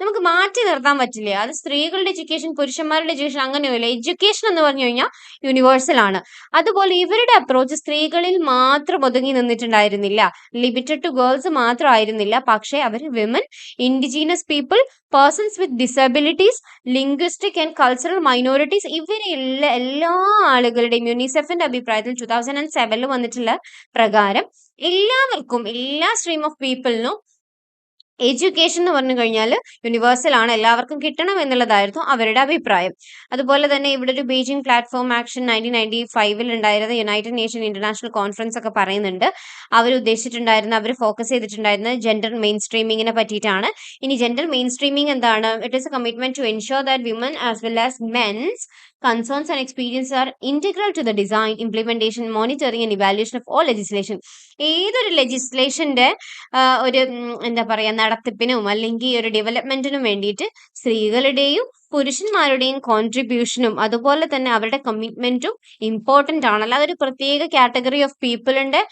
നമുക്ക് മാറ്റി നിർത്താൻ പറ്റില്ല. അത് സ്ത്രീകളുടെ എഡ്യൂക്കേഷൻ പുരുഷന്മാരുടെ എഡ്യൂക്കേഷൻ അങ്ങനെയല്ല. എഡ്യൂക്കേഷൻ എന്ന് പറഞ്ഞു കഴിഞ്ഞാൽ യൂണിവേഴ്സൽ ആണ്. അതുപോലെ ഇവരുടെ അപ്രോച്ച് സ്ത്രീകളിൽ മാത്രം ഒതുങ്ങി നിന്നിട്ടുണ്ടായിരുന്നില്ല, ലിമിറ്റഡ് ടു ഗേൾസ് മാത്രമായിരുന്നില്ല. പക്ഷേ അവർ women, indigenous people, persons with disabilities, linguistic and cultural minorities ഇവരെയുള്ള എല്ലാ ആളുകളുടെയും യുനിസെഫിന്റെ അഭിപ്രായത്തിൽ 2007 വന്നിട്ടുള്ള പ്രകാരം എല്ലാവർക്കും, എല്ലാ സ്ട്രീം ഓഫ് പീപ്പിളിനും എഡ്യൂക്കേഷൻ എന്ന് പറഞ്ഞു കഴിഞ്ഞാൽ യൂണിവേഴ്സൽ ആണ്, എല്ലാവർക്കും കിട്ടണം എന്നുള്ളതായിരുന്നു അവരുടെ അഭിപ്രായം. അതുപോലെ തന്നെ ഇവിടെ ഒരു ബീജിംഗ് പ്ലാറ്റ്ഫോം ആക്ഷൻ 1995 ഉണ്ടായിരുന്ന യുണൈറ്റഡ് നേഷൻ ഇന്റർനാഷണൽ കോൺഫറൻസ് ഒക്കെ പറയുന്നുണ്ട്. അവർ ഉദ്ദേശിച്ചിട്ടുണ്ടായിരുന്ന, അവർ ഫോക്കസ് ചെയ്തിട്ടുണ്ടായിരുന്നത് ജെൻഡർ മെയിൻ സ്ട്രീമിങ്ങിനെ പറ്റിയിട്ടാണ്. ഇനി ജെൻഡർ മെയിൻ സ്ട്രീമിംഗ് എന്താണ്? It is a commitment to ensure that women as well as mens concerns and experiences are integral to the design, implementation, monitoring and evaluation of all legislation. ഏതൊരു ലെജിസ്ലേഷന്റെ ഒരു എന്താ പറയാ നടത്തിപ്പിനും അല്ലെങ്കിൽ ഒരു ഡെവലപ്മെന്റിനും വേണ്ടിയിട്ട് സ്ത്രീകളുടെയും പുരുഷന്മാരുടെയും കോൺട്രിബ്യൂഷനും അതുപോലെ തന്നെ അവരുടെ കമ്മിറ്റ്മെന്റും ഇമ്പോർട്ടന്റ് ആണ്. അല്ലാതെ ഒരു പ്രത്യേക കാറ്റഗറി ഓഫ് പീപ്പിളിന്റെ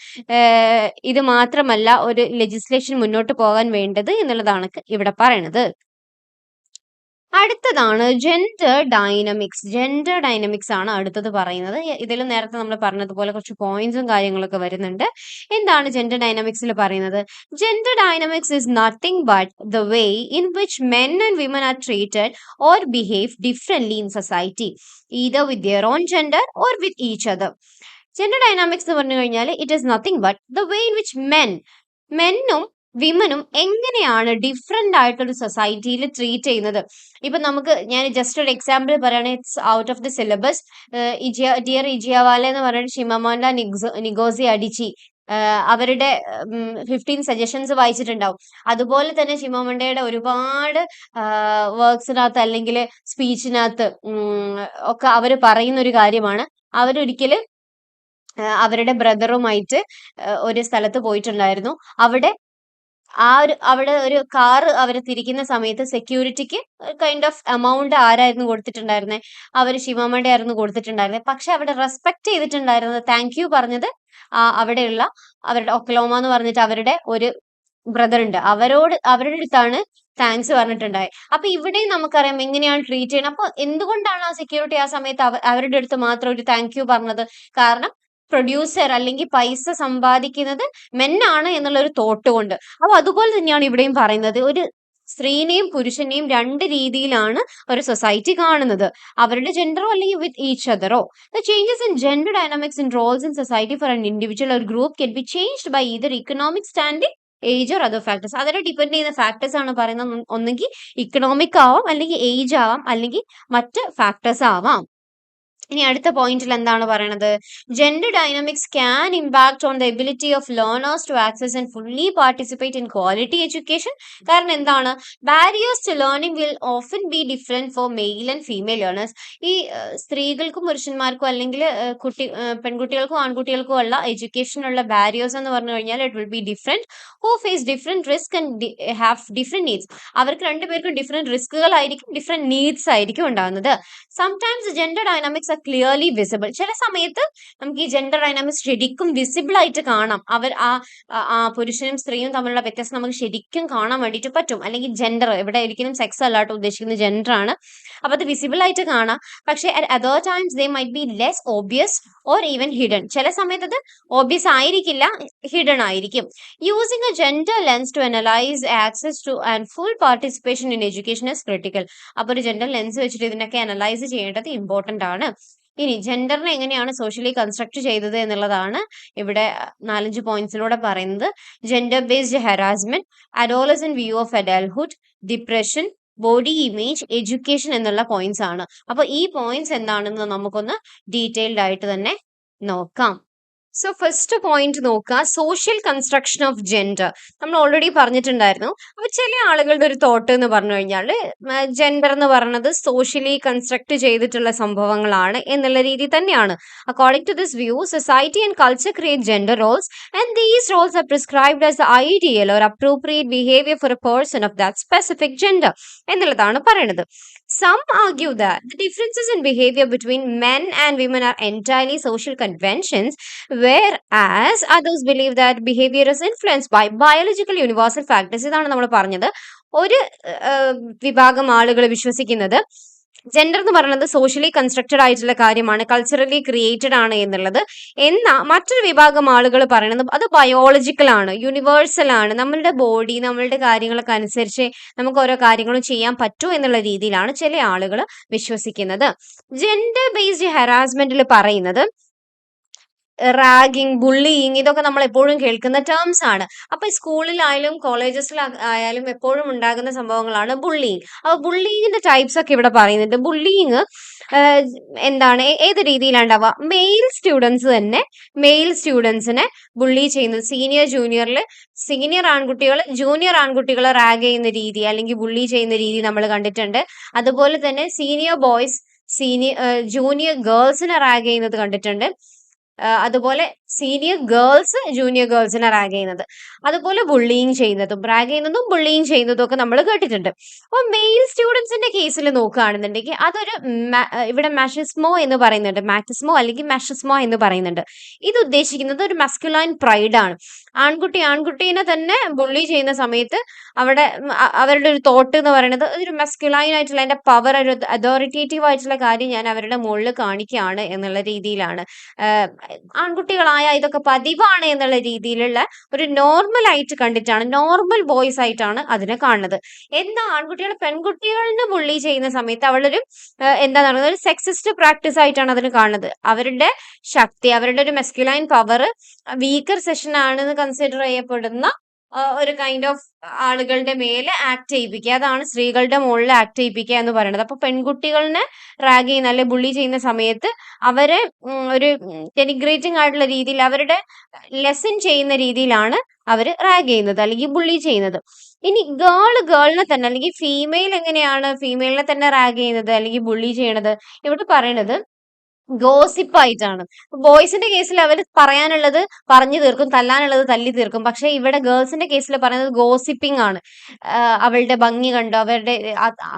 ഇത് മാത്രമല്ല ഒരു ലെജിസ്ലേഷൻ മുന്നോട്ട് പോകാൻ വേണ്ടത് എന്നുള്ളതാണ് ഇവിടെ പറയണത്. അടുത്തതാണ് ജെൻഡർ ഡൈനമിക്സ്. ജെൻഡർ ഡൈനമിക്സ് ആണ് അടുത്തത് പറയുന്നത്. ഇതിൽ നേരത്തെ നമ്മൾ പറഞ്ഞതുപോലെ കുറച്ച് പോയിന്റ്സും കാര്യങ്ങളൊക്കെ വരുന്നുണ്ട്. എന്താണ് ജെൻഡർ ഡൈനമിക്സിൽ പറയുന്നത്? Gender dynamics is nothing but the way in which men and women are treated or behave differently in society, either with their own gender or with each other. Gender dynamics എന്ന് പറഞ്ഞു കഴിഞ്ഞാൽ it is nothing but the way in which മെന്നും വിമനും എങ്ങനെയാണ് different ആയിട്ടൊരു സൊസൈറ്റിയിൽ treat ചെയ്യുന്നത്. ഇപ്പൊ ഞാൻ ജസ്റ്റ് ഒരു എക്സാമ്പിൾ പറയുകയാണെങ്കിൽ it's out of the syllabus. Dear Ijeawele എന്ന് പറയുന്നത് ഷിമമോൻഡ നിഗോസി അഡിച്ചി അവരുടെ 15 സജഷൻസ് വായിച്ചിട്ടുണ്ടാവും. അതുപോലെ തന്നെ ഷിമമോണ്ടയുടെ ഒരുപാട് വർക്ക്സിനകത്ത് അല്ലെങ്കിൽ സ്പീച്ചിനകത്ത് ഒക്കെ അവർ പറയുന്ന ഒരു കാര്യമാണ്. അവരൊരിക്കല് അവരുടെ ബ്രദറുമായിട്ട് ഒരു സ്ഥലത്ത് പോയിട്ടുണ്ടായിരുന്നു. അവിടെ ഒരു കാറ് അവര് തിരിക്കുന്ന സമയത്ത് സെക്യൂരിറ്റിക്ക് കൈൻഡ് ഓഫ് എമൗണ്ട് ആരായിരുന്നു കൊടുത്തിട്ടുണ്ടായിരുന്നത്? അവര് ശിവമ്മയുടെ ആയിരുന്നു കൊടുത്തിട്ടുണ്ടായിരുന്നത്. പക്ഷെ അവിടെ റെസ്പെക്ട് ചെയ്തിട്ടുണ്ടായിരുന്നത്, താങ്ക് യു പറഞ്ഞത് അവിടെയുള്ള അവരുടെ ഒക്ലോമ എന്ന് പറഞ്ഞിട്ട് അവരുടെ ഒരു ബ്രദർ ഉണ്ട്, അവരുടെ അടുത്താണ് താങ്ക്സ് പറഞ്ഞിട്ടുണ്ടായത്. അപ്പൊ ഇവിടെയും നമുക്കറിയാം എങ്ങനെയാണ് ട്രീറ്റ് ചെയ്യുന്നത്. അപ്പൊ എന്തുകൊണ്ടാണ് ആ സെക്യൂരിറ്റി ആ സമയത്ത് അവരുടെ അടുത്ത് മാത്രം ഒരു താങ്ക് യു പറഞ്ഞത്? കാരണം പ്രൊഡ്യൂസർ അല്ലെങ്കിൽ പൈസ സമ്പാദിക്കുന്നത് മെന്നാണ് എന്നുള്ള ഒരു തോട്ട് കൊണ്ട്. അപ്പൊ അതുപോലെ തന്നെയാണ് ഇവിടെയും പറയുന്നത്. ഒരു സ്ത്രീനെയും പുരുഷനെയും രണ്ട് രീതിയിലാണ് ഒരു സൊസൈറ്റി കാണുന്നത്. അവരുടെ ജെൻഡറോ അല്ലെങ്കിൽ വിത്ത് ഈച്ച് അതറോ. The changes in gender dynamics in roles in society for an individual or group can be changed by either economic standing, age or other factors. അതിനെ ഡിപ്പെൻഡ് ചെയ്യുന്ന ഫാക്ടേഴ്സ് ആണ് പറയുന്നത്. ഒന്നെങ്കിൽ ഇക്കണോമിക് ആവാം, അല്ലെങ്കിൽ ഏജ് ആവാം, അല്ലെങ്കിൽ മറ്റ് ഫാക്ടേഴ്സ് ആവാം. ഇനി അടുത്ത പോയിന്റിൽ എന്താണ് പറയുന്നത്? Gender dynamics can impact on the ability of learners to access and fully participate in quality education. കാരണം എന്താണ്? Barriers to learning will often be different for male and female learners. ഈ സ്ത്രീകൾക്കും പുരുഷന്മാർക്കും അല്ലെങ്കിൽ പെൺകുട്ടികൾക്കും ആൺകുട്ടികൾക്കും ഉള്ള എഡ്യൂക്കേഷനുള്ള ബാരിയേഴ്സ് എന്ന് പറഞ്ഞു കഴിഞ്ഞാൽ it will be different, who face different risk and have different needs. അവർക്ക് രണ്ടുപേർക്കും ഡിഫറെന്റ് റിസ്കുകളായിരിക്കും, ഡിഫറെന്റ് നീഡ്സ് ആയിരിക്കും ഉണ്ടാകുന്നത്. Sometimes gender dynamics are clearly visible. ചില സമയത്ത് നമുക്ക് ഈ ജെൻഡർ ഡൈനാമിക്സ് ശരിക്കും വിസിബിൾ ആയിട്ട് കാണാം. പുരുഷനും സ്ത്രീയും തമ്മിലുള്ള വ്യത്യാസം നമുക്ക് ശരിക്കും കാണാൻ വേണ്ടിയിട്ട് പറ്റും. അല്ലെങ്കിൽ ജെൻഡർ ഇവിടെ ഒരിക്കലും സെക്സ് അല്ലാട്ടോ ഉദ്ദേശിക്കുന്നത്, ജെൻഡർ ആണ്. അപ്പൊ അത് വിസിബിൾ ആയിട്ട് കാണാം. പക്ഷെ at other times they might be less obvious or even hidden. ചില സമയത്ത് അത് ഓബ്വിയസ് ആയിരിക്കില്ല, ഹിഡൻ ആയിരിക്കും. Using a gender lens to analyse access to and full participation in education is critical. അപ്പൊ ഒരു ജെൻഡർ ലെൻസ് വെച്ചിട്ട് ഇതിനൊക്കെ അനലൈസ് ചെയ്യേണ്ടത് ഇമ്പോർട്ടന്റ് ആണ്. ഇനി ജെൻഡറിനെ എങ്ങനെയാണ് സോഷ്യലി കൺസ്ട്രക്ട് ചെയ്തത് എന്നുള്ളതാണ് ഇവിടെ 4-5 പോയിന്റ്സിലൂടെ പറയുന്നത്. Gender based harassment, adolescent view of adulthood, depression, body image, education എന്നുള്ള പോയിന്റ്സ് ആണ്. അപ്പൊ ഈ പോയിന്റ്സ് എന്താണെന്ന് നമുക്കൊന്ന് ഡീറ്റെയിൽഡ് ആയിട്ട് തന്നെ നോക്കാം. സോ ഫസ്റ്റ് പോയിന്റ് നോക്കുക, സോഷ്യൽ കൺസ്ട്രക്ഷൻ ഓഫ് ജെൻഡർ. നമ്മൾ ഓൾറെഡി പറഞ്ഞിട്ടുണ്ടായിരുന്നു. അപ്പൊ ചില ആളുകളുടെ ഒരു തോട്ട് എന്ന് പറഞ്ഞു കഴിഞ്ഞാൽ ജെൻഡർ എന്ന് പറയുന്നത് സോഷ്യലി കൺസ്ട്രക്ട് ചെയ്തിട്ടുള്ള സംഭവങ്ങളാണ് എന്നുള്ള രീതി തന്നെയാണ്. According to this view, society and culture create gender roles and these roles are prescribed as the ideal or appropriate behaviour for a person of that specific gender എന്നുള്ളതാണ് പറയുന്നത്. Some argue that the differences in behavior between men and women are entirely social conventions, whereas others believe that behavior is influenced by biological universal factors. ഇതാണ് നമ്മൾ പറഞ്ഞത്. ഒരു വിഭാഗം ആളുകൾ വിശ്വസിക്കുന്നത് gender എന്ന് പറയുന്നത് സോഷ്യലി കൺസ്ട്രക്റ്റഡ് ആയിട്ടുള്ള കാര്യമാണ്, കൾച്ചറലി ക്രിയേറ്റഡ് ആണ് എന്നുള്ളത്. എന്നാൽ മറ്റൊരു വിഭാഗം ആളുകൾ പറയുന്നത് അത് ബയോളജിക്കൽ ആണ്, യൂണിവേഴ്സൽ ആണ്, നമ്മളുടെ ബോഡി നമ്മളുടെ കാര്യങ്ങളൊക്കെ അനുസരിച്ച് നമുക്ക് ഓരോ കാര്യങ്ങളും ചെയ്യാൻ പറ്റൂ എന്നുള്ള രീതിയിലാണ് ചില ആളുകൾ വിശ്വസിക്കുന്നത്. ജെൻഡർ ബേസ്ഡ് ഹെറാസ്മെന്റിൽ പറയുന്നത് റാഗിങ്, ബുള്ളിയിങ്, ഇതൊക്കെ നമ്മൾ എപ്പോഴും കേൾക്കുന്ന ടേംസ് ആണ്. അപ്പൊ സ്കൂളിലായാലും കോളേജസിലായാലും എപ്പോഴും ഉണ്ടാകുന്ന സംഭവങ്ങളാണ് ബുള്ളിയിങ്. അപ്പൊ ബുള്ളിയിങ്ങിന്റെ ടൈപ്സ് ഒക്കെ ഇവിടെ പറയുന്നുണ്ട്. ബുള്ളിയിങ് എന്താണ്, ഏത് രീതിയിലാണ് ഉണ്ടാവുക? മെയിൽ സ്റ്റുഡൻസ് തന്നെ മെയിൽ സ്റ്റുഡൻസിനെ ബുള്ളി ചെയ്യുന്നത്. സീനിയർ ആൺകുട്ടികൾ ജൂനിയർ ആൺകുട്ടികളെ റാഗ് ചെയ്യുന്ന രീതി അല്ലെങ്കിൽ ബുള്ളി ചെയ്യുന്ന രീതി നമ്മൾ കണ്ടിട്ടുണ്ട്. അതുപോലെ തന്നെ സീനിയർ ബോയ്സ് ജൂനിയർ ഗേൾസിനെ റാഗ് ചെയ്യുന്നത് കണ്ടിട്ടുണ്ട്. അതുപോലെ സീനിയർ ഗേൾസ് ജൂനിയർ ഗേൾസിനെ റാഗ് ചെയ്യുന്നത്, അതുപോലെ ബുള്ളിങ് ചെയ്യുന്നതും റാഗ് ചെയ്യുന്നതും ബുള്ളിങ് ചെയ്യുന്നതും ഒക്കെ നമ്മൾ കേട്ടിട്ടുണ്ട്. അപ്പോൾ മെയിൽ സ്റ്റുഡൻസിന്റെ കേസിൽ നോക്കുകയാണെന്നുണ്ടെങ്കിൽ അതൊരു ഇവിടെ മാക്സിസ്മോ എന്ന് പറയുന്നുണ്ട്, മാക്സിസ്മോ അല്ലെങ്കിൽ മാഷിസ്മോ എന്ന് പറയുന്നുണ്ട്. ഇത് ഉദ്ദേശിക്കുന്നത് ഒരു മസ്കുലൈൻ പ്രൈഡ് ആണ്. ആൺകുട്ടീനെ തന്നെ ബുള്ളി ചെയ്യുന്ന സമയത്ത് അവരുടെ ഒരു തോട്ട് എന്ന് പറയുന്നത് ഒരു മസ്കുലൈൻ ആയിട്ടുള്ള എൻ്റെ പവർ, ഒരു അതോറിറ്റേറ്റീവ് ആയിട്ടുള്ള കാര്യം ഞാൻ അവരുടെ മുകളിൽ കാണിക്കുകയാണ് എന്നുള്ള രീതിയിലാണ്. ആൺകുട്ടികളായ പ്രായ ഇതൊക്കെ പതിവാണ് എന്നുള്ള രീതിയിലുള്ള ഒരു നോർമൽ ആയിട്ട് കണ്ടിട്ടാണ്, നോർമൽ ബോയ്സ് ആയിട്ടാണ് അതിനെ കാണുന്നത്. എന്താ ആൺകുട്ടികൾ പെൺകുട്ടികളിനെ ബുള്ളി ചെയ്യുന്ന സമയത്ത് അവളൊരു എന്താ പറയുന്നത്, ഒരു സെക്സിസ്റ്റ് പ്രാക്ടീസ് ആയിട്ടാണ് അതിന് കാണുന്നത്. അവരുടെ ശക്തി, അവരുടെ ഒരു മെസ്കുലൈൻ പവർ വീക്കർ സെഷൻ ആണെന്ന് കൺസിഡർ ചെയ്യപ്പെടുന്ന ഒരു കൈൻഡ് ഓഫ് ആളുകളുടെ മേലെ ആക്ട് ചെയ്യിപ്പിക്കുക, അതാണ് സ്ത്രീകളുടെ മുകളിൽ ആക്ട് ചെയ്യിപ്പിക്കുക എന്ന് പറയുന്നത്. അപ്പൊ പെൺകുട്ടികളെ റാഗ് ചെയ്യുന്ന അല്ലെ ബുള്ളി ചെയ്യുന്ന സമയത്ത് അവരെ ഒരു ഡെനിഗ്രേറ്റിംഗ് ആയിട്ടുള്ള രീതിയിൽ, അവരുടെ ലെസൺ ചെയ്യുന്ന രീതിയിലാണ് അവര് റാഗ് ചെയ്യുന്നത് അല്ലെങ്കിൽ ബുള്ളി ചെയ്യുന്നത്. ഇനി ഗേളിനെ തന്നെ അല്ലെങ്കിൽ ഫീമെയിൽ എങ്ങനെയാണ് ഫീമെയിലിനെ തന്നെ റാഗ് ചെയ്യുന്നത് അല്ലെങ്കിൽ ബുള്ളി ചെയ്യണത്? ഇവിടെ പറയുന്നത് ഗോസിപ്പ് ആയിട്ടാണ്. ബോയ്സിന്റെ കേസിൽ അവർ പറയാനുള്ളത് പറഞ്ഞു തീർക്കും, തല്ലാനുള്ളത് തല്ലി തീർക്കും. പക്ഷെ ഇവിടെ ഗേൾസിന്റെ കേസിൽ പറയുന്നത് ഗോസിപ്പിംഗ് ആണ്. അവളുടെ ഭംഗി കണ്ടോ, അവരുടെ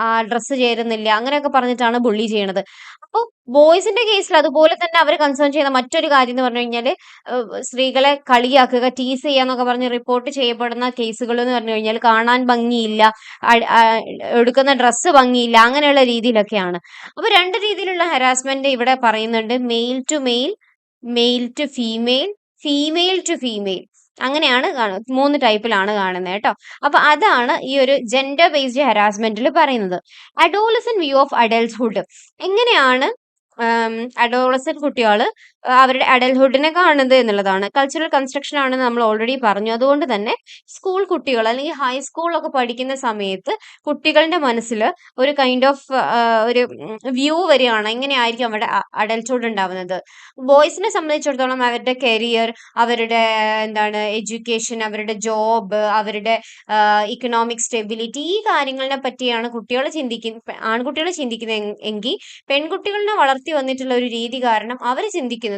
ആ ഡ്രസ്സ് ചേരുന്നില്ല, അങ്ങനെയൊക്കെ പറഞ്ഞിട്ടാണ് ബുള്ളി ചെയ്യണത്. അപ്പൊ ബോയ്സിന്റെ കേസിൽ അതുപോലെ തന്നെ അവർ കൺസേൺ ചെയ്യുന്ന മറ്റൊരു കാര്യം എന്ന് പറഞ്ഞു കഴിഞ്ഞാല് സ്ത്രീകളെ കളിയാക്കുക, ടീസ് ചെയ്യാന്നൊക്കെ പറഞ്ഞ് റിപ്പോർട്ട് ചെയ്യപ്പെടുന്ന കേസുകൾ എന്ന് പറഞ്ഞു കഴിഞ്ഞാൽ കാണാൻ ഭംഗിയില്ല, എടുക്കുന്ന ഡ്രസ്സ് ഭംഗിയില്ല, അങ്ങനെയുള്ള രീതിയിലൊക്കെയാണ്. അപ്പൊ രണ്ട് രീതിയിലുള്ള ഹരാസ്മെന്റ് ഇവിടെ പറയുന്നുണ്ട്. Male to male, male to female, female to female, അങ്ങനെയാണ് മൂന്ന് ടൈപ്പിലാണ് കാണുന്നത് കേട്ടോ. അപ്പൊ അതാണ് ഈ ഒരു ജെൻഡർ ബേസ്ഡ് ഹരാസ്മെന്റിൽ പറയുന്നത്. അഡോളസന്റ് വ്യൂ ഓഫ് അഡൽട്ട്ഹുഡ്, എങ്ങനെയാണ് അഡോളസന്റ് കുട്ടികൾ അവരുടെ അഡൽട്ട്ഹുഡിനെ കാണുന്നത് എന്നുള്ളതാണ്. കൾച്ചറൽ കൺസ്ട്രക്ഷൻ ആണെന്ന് നമ്മൾ ഓൾറെഡി പറഞ്ഞു. അതുകൊണ്ട് തന്നെ സ്കൂൾ കുട്ടികൾ അല്ലെങ്കിൽ ഹൈസ്കൂളൊക്കെ പഠിക്കുന്ന സമയത്ത് കുട്ടികളുടെ മനസ്സിൽ ഒരു കൈൻഡ് ഓഫ് ഒരു വ്യൂ വരികയാണ്, എങ്ങനെയായിരിക്കും അവരുടെ അഡൽട്ട്ഹുഡ് ഉണ്ടാവുന്നത്. ബോയ്സിനെ സംബന്ധിച്ചിടത്തോളം അവരുടെ കരിയർ, അവരുടെ എന്താണ് എഡ്യൂക്കേഷൻ, അവരുടെ ജോബ്, അവരുടെ ഇക്കണോമിക് സ്റ്റെബിലിറ്റി, ഈ കാര്യങ്ങളെ പറ്റിയാണ് ആൺകുട്ടികൾ ചിന്തിക്കുന്നത് എങ്കിൽ പെൺകുട്ടികളെ വളർത്തി വന്നിട്ടുള്ള ഒരു രീതി കാരണം അവർ ചിന്തിക്കുന്നത്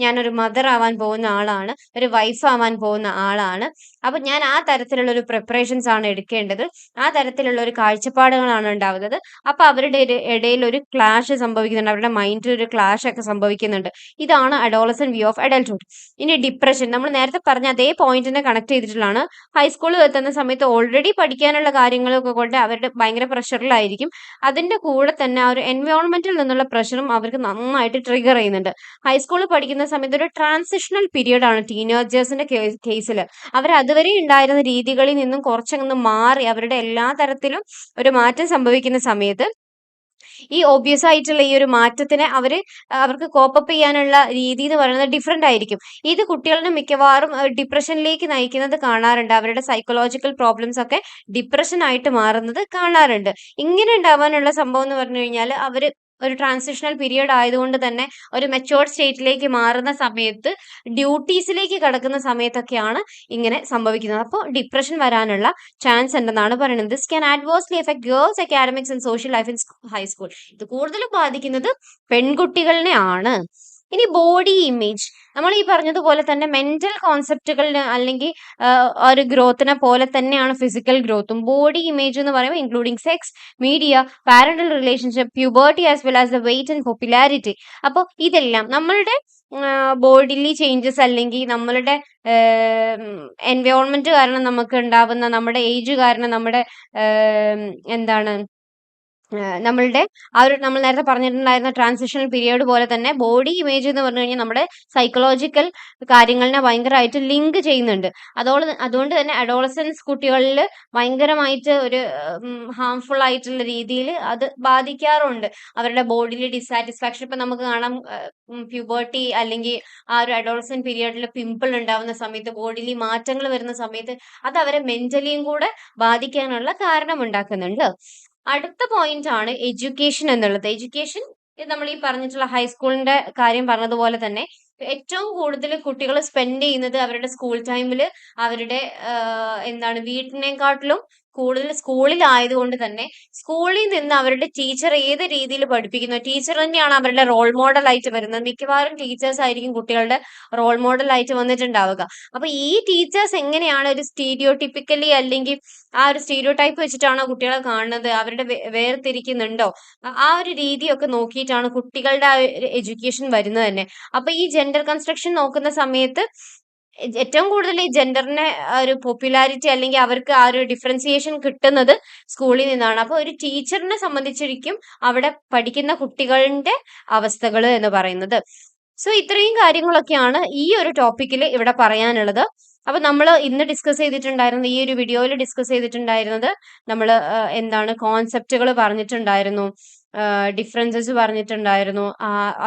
ഞാനൊരു മദർ ആവാൻ പോകുന്ന ആളാണ്, ഒരു വൈഫ് ആവാൻ പോകുന്ന ആളാണ്, അപ്പൊ ഞാൻ ആ തരത്തിലുള്ള ഒരു പ്രിപ്പറേഷൻസ് ആണ് എടുക്കേണ്ടത്, ആ തരത്തിലുള്ള ഒരു കാഴ്ചപ്പാടുകളാണ് ഉണ്ടാവുന്നത്. അപ്പൊ അവരുടെ ഇടയിൽ ഒരു ക്ലാഷ് സംഭവിക്കുന്നുണ്ട്, അവരുടെ മൈൻഡിൽ ഒരു ക്ലാഷ് ഒക്കെ സംഭവിക്കുന്നുണ്ട്. ഇതാണ് അഡോളസന്റ് വ്യൂ ഓഫ് അഡൽട്ട്ഹുഡ്. ഇനി ഡിപ്രഷൻ, നമ്മൾ നേരത്തെ പറഞ്ഞ അതേ പോയിന്റിനെ കണക്ട് ചെയ്തിട്ടുള്ളതാണ്. ഹൈസ്കൂളിൽ എത്തുന്ന സമയത്ത് ഓൾറെഡി പഠിക്കാനുള്ള കാര്യങ്ങളൊക്കെ കൊണ്ട് അവരുടെ ഭയങ്കര പ്രഷറിലായിരിക്കും. അതിന്റെ കൂടെ തന്നെ ആ ഒരു എൻവയോൺമെന്റിൽ നിന്നുള്ള പ്രഷറും അവർക്ക് നന്നായിട്ട് ട്രിഗർ ചെയ്യുന്നുണ്ട്. ഹൈസ്കൂളിൽ പഠിക്കുന്ന സമയത്ത് ഒരു ട്രാൻസിഷണൽ പീരിയഡ് ആണ് ടീനേജേഴ്സിന്റെ കേസിൽ. അവർ അതുവരെ ഉണ്ടായിരുന്ന രീതികളിൽ നിന്നും കുറച്ചങ്ങ് മാറി അവരുടെ എല്ലാ തരത്തിലും ഒരു മാറ്റം സംഭവിക്കുന്ന സമയത്ത് ഈ ഓബ്വിയസ് ആയിട്ടുള്ള ഈ ഒരു മാറ്റത്തിനെ അവർക്ക് കോപ്പപ്പ് ചെയ്യാനുള്ള രീതി എന്ന് പറയുന്നത് ഡിഫറെന്റ് ആയിരിക്കും. ഇത് കുട്ടികളെ മിക്കവാറും ഡിപ്രഷനിലേക്ക് നയിക്കുന്നത് കാണാറുണ്ട്. അവരുടെ സൈക്കോളജിക്കൽ പ്രോബ്ലംസ് ഒക്കെ ഡിപ്രഷൻ ആയിട്ട് മാറുന്നത് കാണാറുണ്ട്. ഇങ്ങനെ ഉണ്ടാവാനുള്ള സംഭവം എന്ന് പറഞ്ഞു കഴിഞ്ഞാൽ ഒരു ട്രാൻസിഷണൽ പീരിയഡ് ആയതുകൊണ്ട് തന്നെ ഒരു മെച്ചുവേർഡ് സ്റ്റേറ്റിലേക്ക് മാറുന്ന സമയത്ത്, ഡ്യൂട്ടീസിലേക്ക് കടക്കുന്ന സമയത്തൊക്കെയാണ് ഇങ്ങനെ സംഭവിക്കുന്നത്. അപ്പോൾ ഡിപ്രഷൻ വരാനുള്ള ചാൻസ് ഉണ്ടെന്നാണ് പറയുന്നത്. This can ആഡ്വേഴ്സ്ലി effect girls academics and social life in high school. ഇത് കൂടുതലും ബാധിക്കുന്നത് പെൺകുട്ടികളെ ആണ്. ഇനി ബോഡി ഇമേജ്, നമ്മൾ ഈ പറഞ്ഞതുപോലെ തന്നെ മെന്റൽ കോൺസെപ്റ്റുകളിന് അല്ലെങ്കിൽ ഒരു ഗ്രോത്തിനെ പോലെ തന്നെയാണ് ഫിസിക്കൽ ഗ്രോത്തും. ബോഡി ഇമേജ് എന്ന് പറയുമ്പോൾ including sex, media, parental relationship, puberty as well as the weight and popularity. അപ്പോൾ ഇതെല്ലാം നമ്മളുടെ ബോഡിലി ചേഞ്ചസ് അല്ലെങ്കിൽ നമ്മളുടെ എൻവയോൺമെന്റ് കാരണം നമുക്ക് ഉണ്ടാവുന്ന, നമ്മുടെ ഏജ് കാരണം നമ്മുടെ എന്താണ് നമ്മളുടെ നമ്മൾ നേരത്തെ പറഞ്ഞിട്ടുണ്ടായിരുന്ന ട്രാൻസിഷണൽ പീരിയഡ് പോലെ തന്നെ ബോഡി ഇമേജ് എന്ന് പറഞ്ഞു കഴിഞ്ഞാൽ നമ്മുടെ സൈക്കോളജിക്കൽ കാര്യങ്ങളിനെ ഭയങ്കരമായിട്ട് ലിങ്ക് ചെയ്യുന്നുണ്ട്. അതുകൊണ്ട് തന്നെ അഡോളസൻസ് കുട്ടികളിൽ ഭയങ്കരമായിട്ട് ഒരു ഹാംഫുൾ ആയിട്ടുള്ള രീതിയിൽ അത് ബാധിക്കാറുണ്ട്. അവരുടെ ബോഡിയിൽ ഡിസാറ്റിസ്ഫാക്ഷൻ, ഇപ്പൊ നമുക്ക് കാണാം പ്യൂബർട്ടി അല്ലെങ്കിൽ ആ ഒരു അഡോളസൻ പീരിയഡിൽ പിമ്പിൾ ഉണ്ടാവുന്ന സമയത്ത്, ബോഡിയിൽ മാറ്റങ്ങൾ വരുന്ന സമയത്ത് അത് അവരെ മെന്റലിയും കൂടെ ബാധിക്കാനുള്ള കാരണം ഉണ്ടാക്കുന്നുണ്ട്. അടുത്ത പോയിന്റ് ആണ് എഡ്യൂക്കേഷൻ എന്നുള്ളത്. എഡ്യൂക്കേഷൻ നമ്മൾ ഈ പറഞ്ഞിട്ടുള്ള ഹൈസ്കൂളിന്റെ കാര്യം പറഞ്ഞതുപോലെ തന്നെ ഏറ്റവും കൂടുതൽ കുട്ടികൾ സ്പെൻഡ് ചെയ്യുന്നത് അവരുടെ സ്കൂൾ ടൈമിൽ അവരുടെ വീട്ടിനെക്കാട്ടിലും കൂടുതൽ സ്കൂളിലായതുകൊണ്ട് തന്നെ സ്കൂളിൽ നിന്ന് അവരുടെ ടീച്ചർ ഏത് രീതിയിൽ പഠിപ്പിക്കുന്നു, ടീച്ചർ തന്നെയാണ് അവരുടെ റോൾ മോഡൽ ആയിട്ട് വരുന്നത്. മിക്കവാറും ടീച്ചേഴ്സ് ആയിരിക്കും കുട്ടികളുടെ റോൾ മോഡൽ ആയിട്ട് വന്നിട്ടുണ്ടാവുക. അപ്പൊ ഈ ടീച്ചേഴ്സ് എങ്ങനെയാണ് ഒരു സ്റ്റീരിയോടിപ്പിക്കലി അല്ലെങ്കിൽ ആ ഒരു സ്റ്റീരിയോ ടൈപ്പ് വെച്ചിട്ടാണോ കുട്ടികളെ കാണുന്നത്, അവരുടെ വേർതിരിക്കുന്നുണ്ടോ, ആ ഒരു രീതിയൊക്കെ നോക്കിയിട്ടാണ് കുട്ടികളുടെ ആ ഒരു എഡ്യൂക്കേഷൻ വരുന്നത് തന്നെ. അപ്പൊ ഈ ജെൻഡർ കൺസ്ട്രക്ഷൻ നോക്കുന്ന സമയത്ത് ഏറ്റവും കൂടുതൽ ഈ ജെൻഡറിനെ ഒരു പോപ്പുലാരിറ്റി അല്ലെങ്കിൽ അവർക്ക് ആ ഒരു ഡിഫറൻസിയേഷൻ കിട്ടുന്നത് സ്കൂളിൽ നിന്നാണ്. അപ്പൊ ഒരു ടീച്ചറിനെ സംബന്ധിച്ചിരിക്കും അവിടെ പഠിക്കുന്ന കുട്ടികളുടെ അവസ്ഥകൾ എന്ന് പറയുന്നത്. സോ ഇത്രയും കാര്യങ്ങളൊക്കെയാണ് ഈ ഒരു ടോപ്പിക്കിൽ ഇവിടെ പറയാനുള്ളത്. അപ്പൊ നമ്മൾ ഇന്ന് ഡിസ്കസ് ചെയ്തിട്ടുണ്ടായിരുന്നത്, ഈ ഒരു വീഡിയോയിൽ ഡിസ്കസ് ചെയ്തിട്ടുണ്ടായിരുന്നത്, നമ്മൾ എന്താണ് കോൺസെപ്റ്റുകൾ പറഞ്ഞിട്ടുണ്ടായിരുന്നു, ഡിഫറൻസസ് പറഞ്ഞിട്ടുണ്ടായിരുന്നു,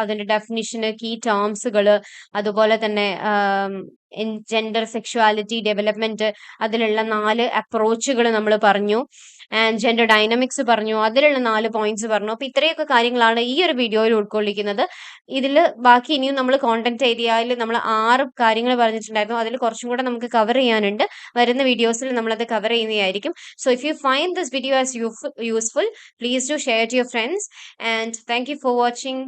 അതിന്റെ ഡെഫിനിഷന്, കീ ടേംസുകൾ, അതുപോലെ തന്നെ ജെൻഡർ, സെക്ഷുവാലിറ്റി, ഡെവലപ്മെന്റ്, അതിലുള്ള 4 അപ്രോച്ചുകൾ നമ്മൾ പറഞ്ഞു, ആൻഡ് ജെൻഡർ ഡൈനമിക്സ് പറഞ്ഞു, അതിലുള്ള 4 പോയിന്റ്സ് പറഞ്ഞു. അപ്പൊ ഇത്രയൊക്കെ കാര്യങ്ങളാണ് ഈ ഒരു വീഡിയോയിൽ ഉൾക്കൊള്ളിക്കുന്നത്. ഇതിൽ ബാക്കി ഇനിയും നമ്മൾ കോണ്ടന്റ് ഏരിയയിൽ നമ്മൾ 6 കാര്യങ്ങൾ പറഞ്ഞിട്ടുണ്ടായിരുന്നു. അതിൽ കുറച്ചും കൂടെ നമുക്ക് കവർ ചെയ്യാനുണ്ട്. വരുന്ന വീഡിയോസിൽ നമ്മളത് കവർ ചെയ്യുന്നതായിരിക്കും. So if you find this video as useful, please do share to your friends, and thank you for watching.